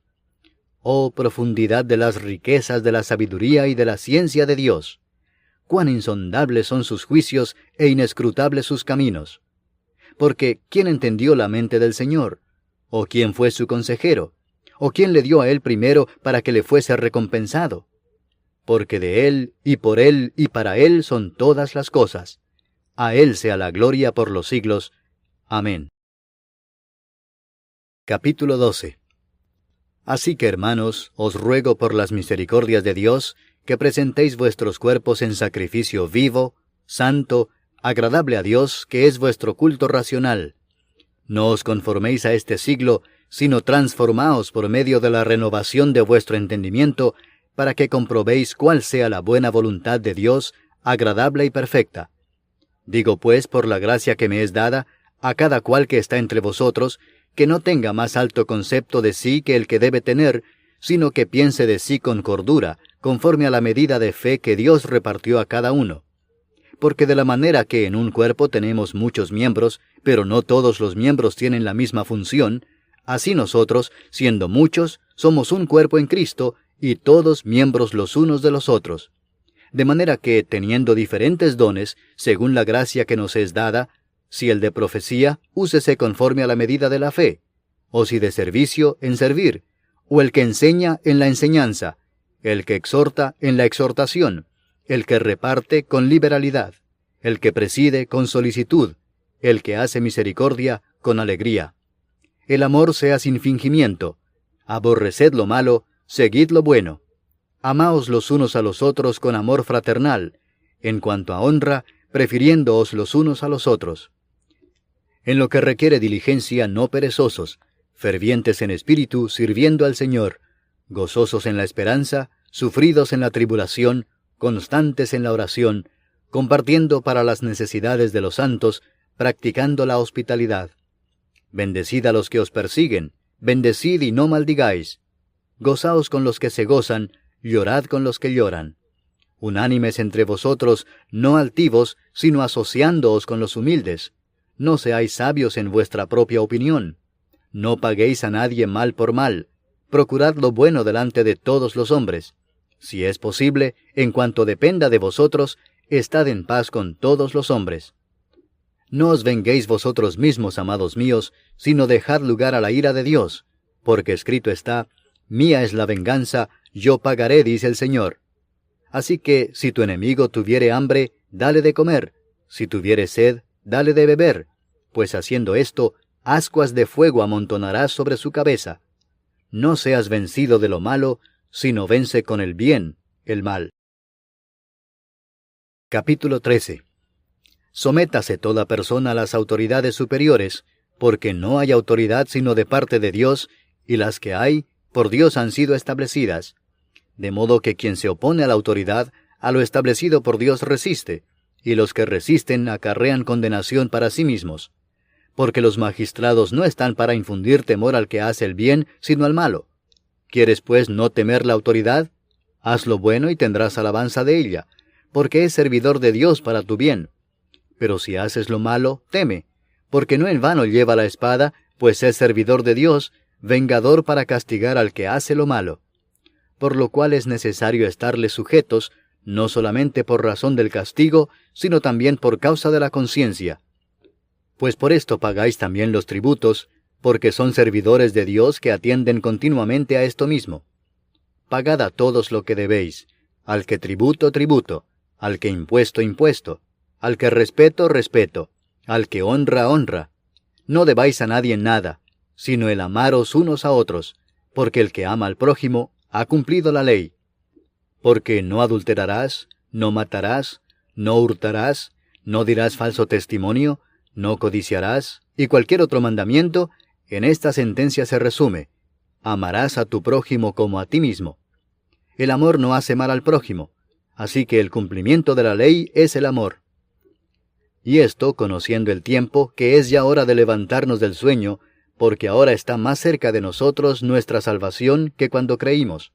Oh profundidad de las riquezas de la sabiduría y de la ciencia de Dios! Cuán insondables son sus juicios e inescrutables sus caminos. Porque ¿quién entendió la mente del Señor? ¿O quién fue su consejero? ¿O quién le dio a él primero para que le fuese recompensado? Porque de él, y por él, y para él son todas las cosas. A él sea la gloria por los siglos. Amén. Capítulo 12. Así que, hermanos, os ruego por las misericordias de Dios, que presentéis vuestros cuerpos en sacrificio vivo, santo, agradable a Dios, que es vuestro culto racional. No os conforméis a este siglo, sino transformaos por medio de la renovación de vuestro entendimiento, para que comprobéis cuál sea la buena voluntad de Dios, agradable y perfecta. Digo pues, por la gracia que me es dada, a cada cual que está entre vosotros, que no tenga más alto concepto de sí que el que debe tener, sino que piense de sí con cordura, conforme a la medida de fe que Dios repartió a cada uno. Porque de la manera que en un cuerpo tenemos muchos miembros, pero no todos los miembros tienen la misma función, así nosotros, siendo muchos, somos un cuerpo en Cristo, y todos miembros los unos de los otros. De manera que, teniendo diferentes dones, según la gracia que nos es dada, si el de profecía, úsese conforme a la medida de la fe, o si de servicio, en servir, o el que enseña, en la enseñanza, el que exhorta, en la exhortación, el que reparte, con liberalidad, el que preside, con solicitud, el que hace misericordia, con alegría. El amor sea sin fingimiento. Aborreced lo malo, seguid lo bueno. Amaos los unos a los otros con amor fraternal, en cuanto a honra, prefiriéndoos los unos a los otros. En lo que requiere diligencia, no perezosos, fervientes en espíritu, sirviendo al Señor, gozosos en la esperanza, sufridos en la tribulación, constantes en la oración, compartiendo para las necesidades de los santos, practicando la hospitalidad. Bendecid a los que os persiguen, bendecid y no maldigáis. Gozaos con los que se gozan, llorad con los que lloran. Unánimes entre vosotros, no altivos, sino asociándoos con los humildes. No seáis sabios en vuestra propia opinión. No paguéis a nadie mal por mal. Procurad lo bueno delante de todos los hombres. Si es posible, en cuanto dependa de vosotros, estad en paz con todos los hombres. No os venguéis vosotros mismos, amados míos, sino dejad lugar a la ira de Dios, porque escrito está: mía es la venganza, yo pagaré, dice el Señor. Así que, si tu enemigo tuviere hambre, dale de comer; si tuviere sed, dale de beber, pues haciendo esto, ascuas de fuego amontonarás sobre su cabeza. No seas vencido de lo malo, sino vence con el bien el mal. Capítulo 13. Sométase toda persona a las autoridades superiores, porque no hay autoridad sino de parte de Dios, y las que hay, por Dios han sido establecidas. De modo que quien se opone a la autoridad, a lo establecido por Dios resiste, y los que resisten acarrean condenación para sí mismos. Porque los magistrados no están para infundir temor al que hace el bien, sino al malo. ¿Quieres pues no temer la autoridad? Haz lo bueno y tendrás alabanza de ella, porque es servidor de Dios para tu bien. Pero si haces lo malo, teme, porque no en vano lleva la espada, pues es servidor de Dios, vengador para castigar al que hace lo malo. Por lo cual es necesario estarles sujetos, no solamente por razón del castigo, sino también por causa de la conciencia. Pues por esto pagáis también los tributos, porque son servidores de Dios que atienden continuamente a esto mismo. Pagad a todos lo que debéis, al que tributo, tributo, al que impuesto, impuesto, al que respeto, respeto, al que honra, honra. No debáis a nadie nada, sino el amaros unos a otros, porque el que ama al prójimo ha cumplido la ley. Porque no adulterarás, no matarás, no hurtarás, no dirás falso testimonio, no codiciarás, y cualquier otro mandamiento, en esta sentencia se resume: amarás a tu prójimo como a ti mismo. El amor no hace mal al prójimo, así que el cumplimiento de la ley es el amor. Y esto, conociendo el tiempo, que es ya hora de levantarnos del sueño, porque ahora está más cerca de nosotros nuestra salvación que cuando creímos.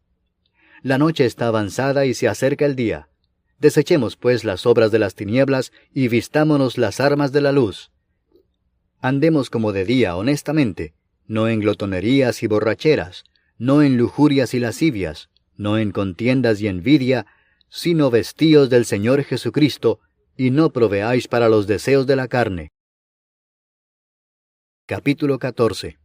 La noche está avanzada y se acerca el día. Desechemos pues las obras de las tinieblas y vistámonos las armas de la luz. Andemos como de día honestamente, no en glotonerías y borracheras, no en lujurias y lascivias, no en contiendas y envidia, sino vestíos del Señor Jesucristo, y no proveáis para los deseos de la carne. Capítulo 14.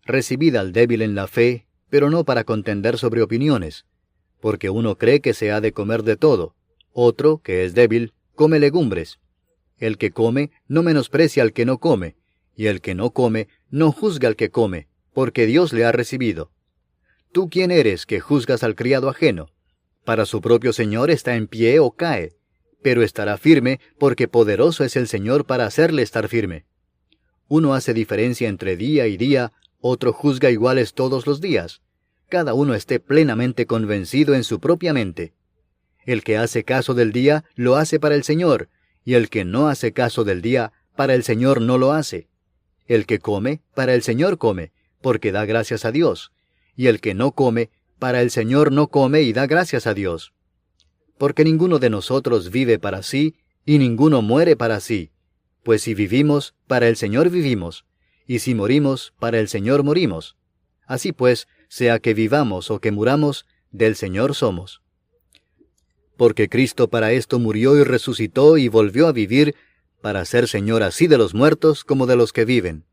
Recibid al débil en la fe, pero no para contender sobre opiniones, porque uno cree que se ha de comer de todo, otro, que es débil, come legumbres. El que come no menosprecia al que no come, y el que no come no juzga al que come, porque Dios le ha recibido. ¿Tú quién eres que juzgas al criado ajeno? Para su propio Señor está en pie o cae, pero estará firme, porque poderoso es el Señor para hacerle estar firme. Uno hace diferencia entre día y día, otro juzga iguales todos los días. Cada uno esté plenamente convencido en su propia mente. El que hace caso del día, lo hace para el Señor, y el que no hace caso del día, para el Señor no lo hace. El que come, para el Señor come, porque da gracias a Dios, y el que no come, para el Señor no come y da gracias a Dios. Porque ninguno de nosotros vive para sí, y ninguno muere para sí. Pues si vivimos, para el Señor vivimos, y si morimos, para el Señor morimos. Así pues, sea que vivamos o que muramos, del Señor somos. Porque Cristo para esto murió y resucitó y volvió a vivir, para ser Señor así de los muertos como de los que viven.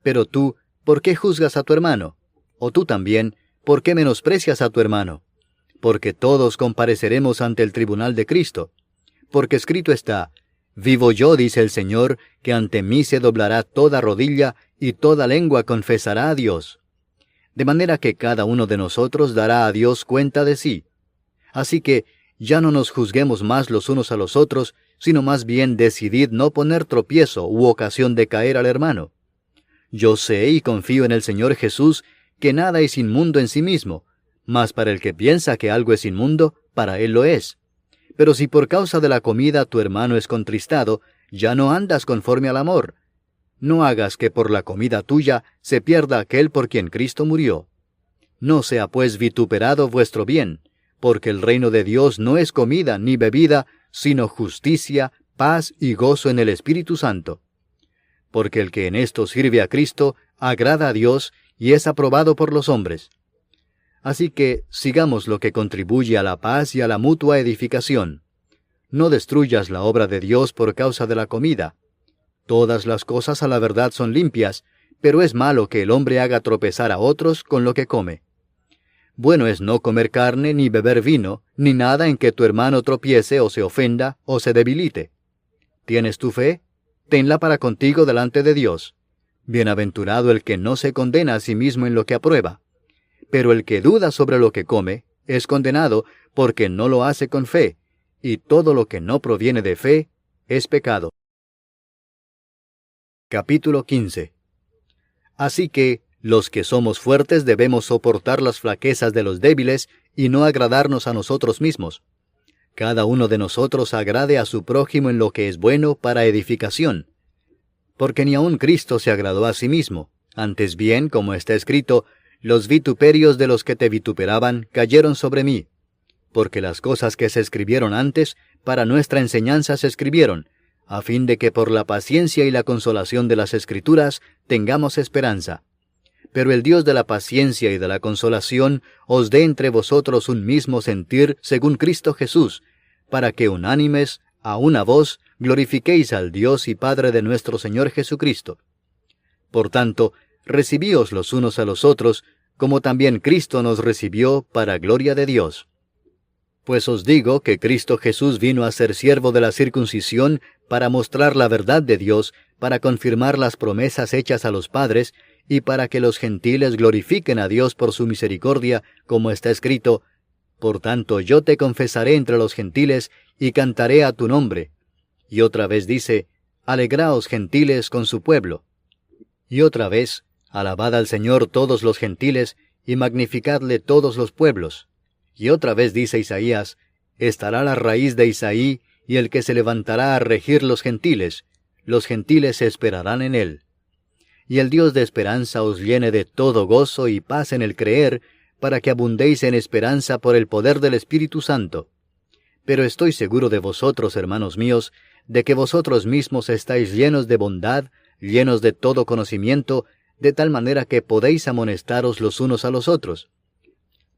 Pero tú, ¿por qué juzgas a tu hermano? O tú también, ¿por qué menosprecias a tu hermano? Porque todos compareceremos ante el tribunal de Cristo. Porque escrito está: vivo yo, dice el Señor, que ante mí se doblará toda rodilla y toda lengua confesará a Dios. De manera que cada uno de nosotros dará a Dios cuenta de sí. Así que ya no nos juzguemos más los unos a los otros, sino más bien decidid no poner tropiezo u ocasión de caer al hermano. Yo sé y confío en el Señor Jesús que nada es inmundo en sí mismo, mas para el que piensa que algo es inmundo, para él lo es. Pero si por causa de la comida tu hermano es contristado, ya no andas conforme al amor. No hagas que por la comida tuya se pierda aquel por quien Cristo murió. No sea pues vituperado vuestro bien, porque el reino de Dios no es comida ni bebida, sino justicia, paz y gozo en el Espíritu Santo. Porque el que en esto sirve a Cristo, agrada a Dios y es aprobado por los hombres. Así que sigamos lo que contribuye a la paz y a la mutua edificación. No destruyas la obra de Dios por causa de la comida. Todas las cosas a la verdad son limpias, pero es malo que el hombre haga tropezar a otros con lo que come. Bueno es no comer carne, ni beber vino, ni nada en que tu hermano tropiece o se ofenda o se debilite. ¿Tienes tu fe? Tenla para contigo delante de Dios. Bienaventurado el que no se condena a sí mismo en lo que aprueba. Pero el que duda sobre lo que come, es condenado porque no lo hace con fe, y todo lo que no proviene de fe es pecado. Capítulo 15. Así que, los que somos fuertes debemos soportar las flaquezas de los débiles y no agradarnos a nosotros mismos. Cada uno de nosotros agrade a su prójimo en lo que es bueno para edificación. Porque ni aun Cristo se agradó a sí mismo, antes bien, como está escrito, los vituperios de los que te vituperaban cayeron sobre mí. Porque las cosas que se escribieron antes, para nuestra enseñanza se escribieron, a fin de que por la paciencia y la consolación de las Escrituras tengamos esperanza. Pero el Dios de la paciencia y de la consolación os dé entre vosotros un mismo sentir según Cristo Jesús, para que unánimes, a una voz, glorifiquéis al Dios y Padre de nuestro Señor Jesucristo. Por tanto, recibíos los unos a los otros, como también Cristo nos recibió para gloria de Dios. Pues os digo que Cristo Jesús vino a ser siervo de la circuncisión para mostrar la verdad de Dios, para confirmar las promesas hechas a los padres, y para que los gentiles glorifiquen a Dios por su misericordia, como está escrito: Por tanto yo te confesaré entre los gentiles, y cantaré a tu nombre. Y otra vez dice: Alegraos, gentiles, con su pueblo. Y otra vez: Alabad al Señor todos los gentiles, y magnificadle todos los pueblos. Y otra vez dice Isaías: Estará la raíz de Isaí, y el que se levantará a regir los gentiles esperarán en él. Y el Dios de esperanza os llene de todo gozo y paz en el creer, para que abundéis en esperanza por el poder del Espíritu Santo. Pero estoy seguro de vosotros, hermanos míos, de que vosotros mismos estáis llenos de bondad, llenos de todo conocimiento, de tal manera que podéis amonestaros los unos a los otros.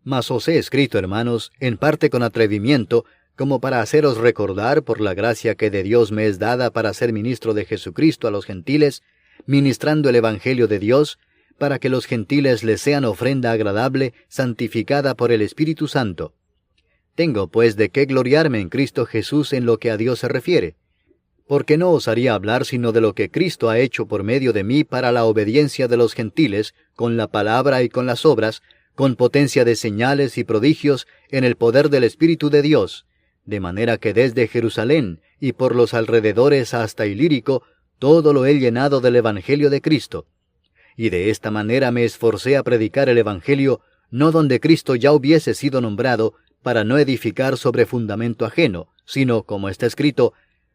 Mas os he escrito, hermanos, en parte con atrevimiento, como para haceros recordar, por la gracia que de Dios me es dada para ser ministro de Jesucristo a los gentiles, ministrando el Evangelio de Dios, para que los gentiles les sean ofrenda agradable, santificada por el Espíritu Santo. Tengo pues de qué gloriarme en Cristo Jesús en lo que a Dios se refiere, porque no osaría hablar sino de lo que Cristo ha hecho por medio de mí para la obediencia de los gentiles, con la palabra y con las obras, con potencia de señales y prodigios en el poder del Espíritu de Dios, de manera que desde Jerusalén y por los alrededores hasta Ilírico, todo lo he llenado del Evangelio de Cristo. Y de esta manera me esforcé a predicar el Evangelio, no donde Cristo ya hubiese sido nombrado, para no edificar sobre fundamento ajeno, sino, como está escrito: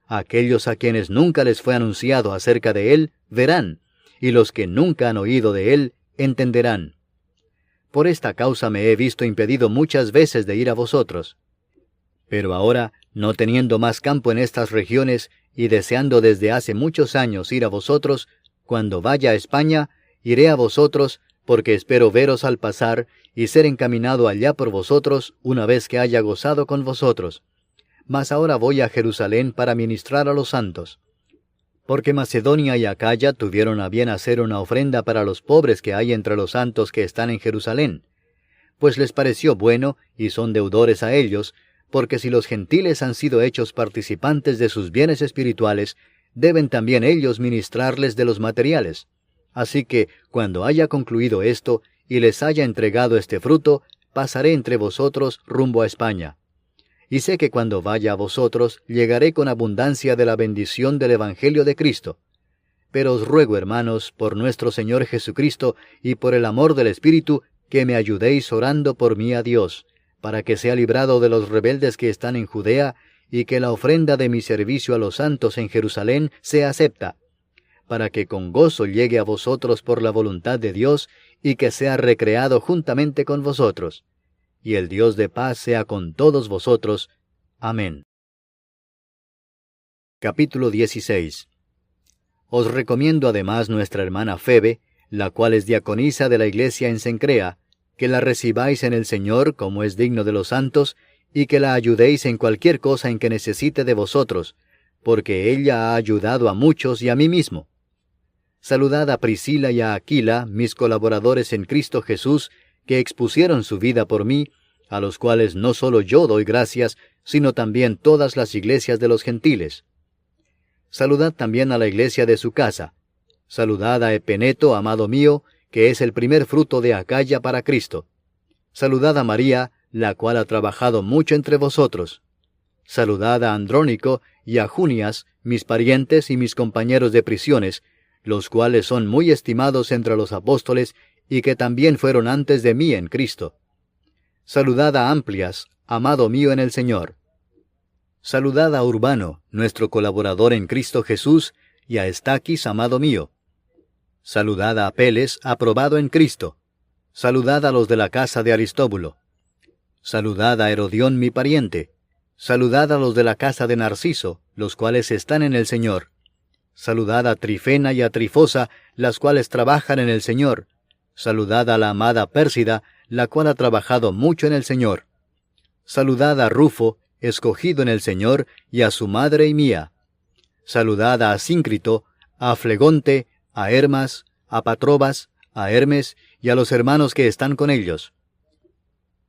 aquellos a quienes nunca les fue anunciado acerca de él, verán, y los que nunca han oído de él, entenderán. Por esta causa me he visto impedido muchas veces de ir a vosotros. Pero ahora, no teniendo más campo en estas regiones, y deseando desde hace muchos años ir a vosotros, cuando vaya a España, iré a vosotros, porque espero veros al pasar, y ser encaminado allá por vosotros, una vez que haya gozado con vosotros. Mas ahora voy a Jerusalén para ministrar a los santos. Porque Macedonia y Acaya tuvieron a bien hacer una ofrenda para los pobres que hay entre los santos que están en Jerusalén. Pues les pareció bueno, y son deudores a ellos, porque si los gentiles han sido hechos participantes de sus bienes espirituales, deben también ellos ministrarles de los materiales. Así que, cuando haya concluido esto, y les haya entregado este fruto, pasaré entre vosotros rumbo a España. Y sé que cuando vaya a vosotros, llegaré con abundancia de la bendición del Evangelio de Cristo. Pero os ruego, hermanos, por nuestro Señor Jesucristo, y por el amor del Espíritu, que me ayudéis orando por mí a Dios, para que sea librado de los rebeldes que están en Judea, y que la ofrenda de mi servicio a los santos en Jerusalén sea acepta, para que con gozo llegue a vosotros por la voluntad de Dios, y que sea recreado juntamente con vosotros. Y el Dios de paz sea con todos vosotros. Amén. Capítulo 16. Os recomiendo además nuestra hermana Febe, la cual es diaconisa de la iglesia en Cencrea, que la recibáis en el Señor como es digno de los santos, y que la ayudéis en cualquier cosa en que necesite de vosotros, porque ella ha ayudado a muchos y a mí mismo. Saludad a Priscila y a Aquila, mis colaboradores en Cristo Jesús, que expusieron su vida por mí, a los cuales no solo yo doy gracias, sino también todas las iglesias de los gentiles. Saludad también a la iglesia de su casa. Saludad a Epeneto, amado mío, que es el primer fruto de Acaya para Cristo. Saludad a María, la cual ha trabajado mucho entre vosotros. Saludad a Andrónico y a Junias, mis parientes y mis compañeros de prisiones, los cuales son muy estimados entre los apóstoles, y que también fueron antes de mí en Cristo. Saludad a Amplias, amado mío en el Señor. Saludad a Urbano, nuestro colaborador en Cristo Jesús, y a Estaquis, amado mío. Saludad a Apeles, aprobado en Cristo. Saludad a los de la casa de Aristóbulo. Saludad a Herodión, mi pariente. Saludad a los de la casa de Narciso, los cuales están en el Señor. Saludad a Trifena y a Trifosa, las cuales trabajan en el Señor. Saludad a la amada Pérsida, la cual ha trabajado mucho en el Señor. Saludad a Rufo, escogido en el Señor, y a su madre y mía. Saludad a Asíncrito, a Flegonte, a Hermas, a Patrobas, a Hermes, y a los hermanos que están con ellos.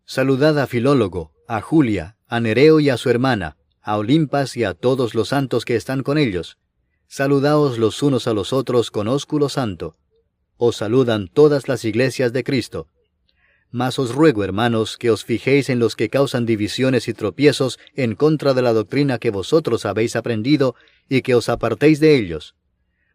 Saludad a Filólogo, a Julia, a Nereo y a su hermana, a Olimpas y a todos los santos que están con ellos. Saludaos los unos a los otros con ósculo santo. Os saludan todas las iglesias de Cristo. Mas os ruego, hermanos, que os fijéis en los que causan divisiones y tropiezos en contra de la doctrina que vosotros habéis aprendido, y que os apartéis de ellos.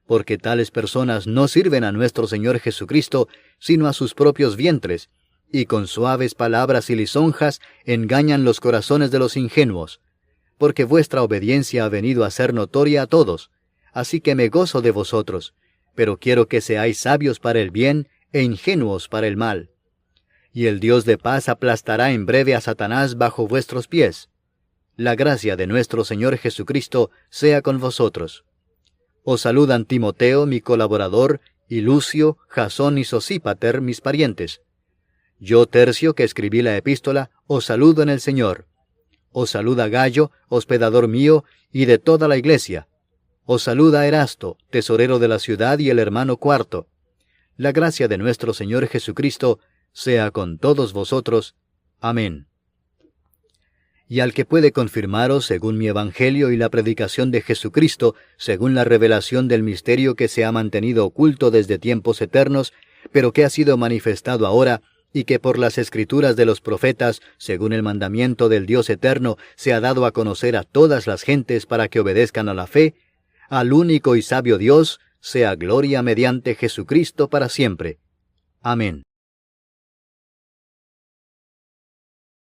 Porque tales personas no sirven a nuestro Señor Jesucristo, sino a sus propios vientres, y con suaves palabras y lisonjas engañan los corazones de los ingenuos. Porque vuestra obediencia ha venido a ser notoria a todos, así que me gozo de vosotros, pero quiero que seáis sabios para el bien e ingenuos para el mal. Y el Dios de paz aplastará en breve a Satanás bajo vuestros pies. La gracia de nuestro Señor Jesucristo sea con vosotros. Os saludan Timoteo, mi colaborador, y Lucio, Jasón y Sosípater, mis parientes. Yo, Tercio, que escribí la epístola, os saludo en el Señor. Os saluda Gayo, hospedador mío, y de toda la iglesia. Os saluda Erasto, tesorero de la ciudad, y el hermano Cuarto. La gracia de nuestro Señor Jesucristo sea con todos vosotros. Amén. Y al que puede confirmaros según mi evangelio y la predicación de Jesucristo, según la revelación del misterio que se ha mantenido oculto desde tiempos eternos, pero que ha sido manifestado ahora, y que por las escrituras de los profetas, según el mandamiento del Dios eterno, se ha dado a conocer a todas las gentes para que obedezcan a la fe, al único y sabio Dios, sea gloria mediante Jesucristo para siempre. Amén.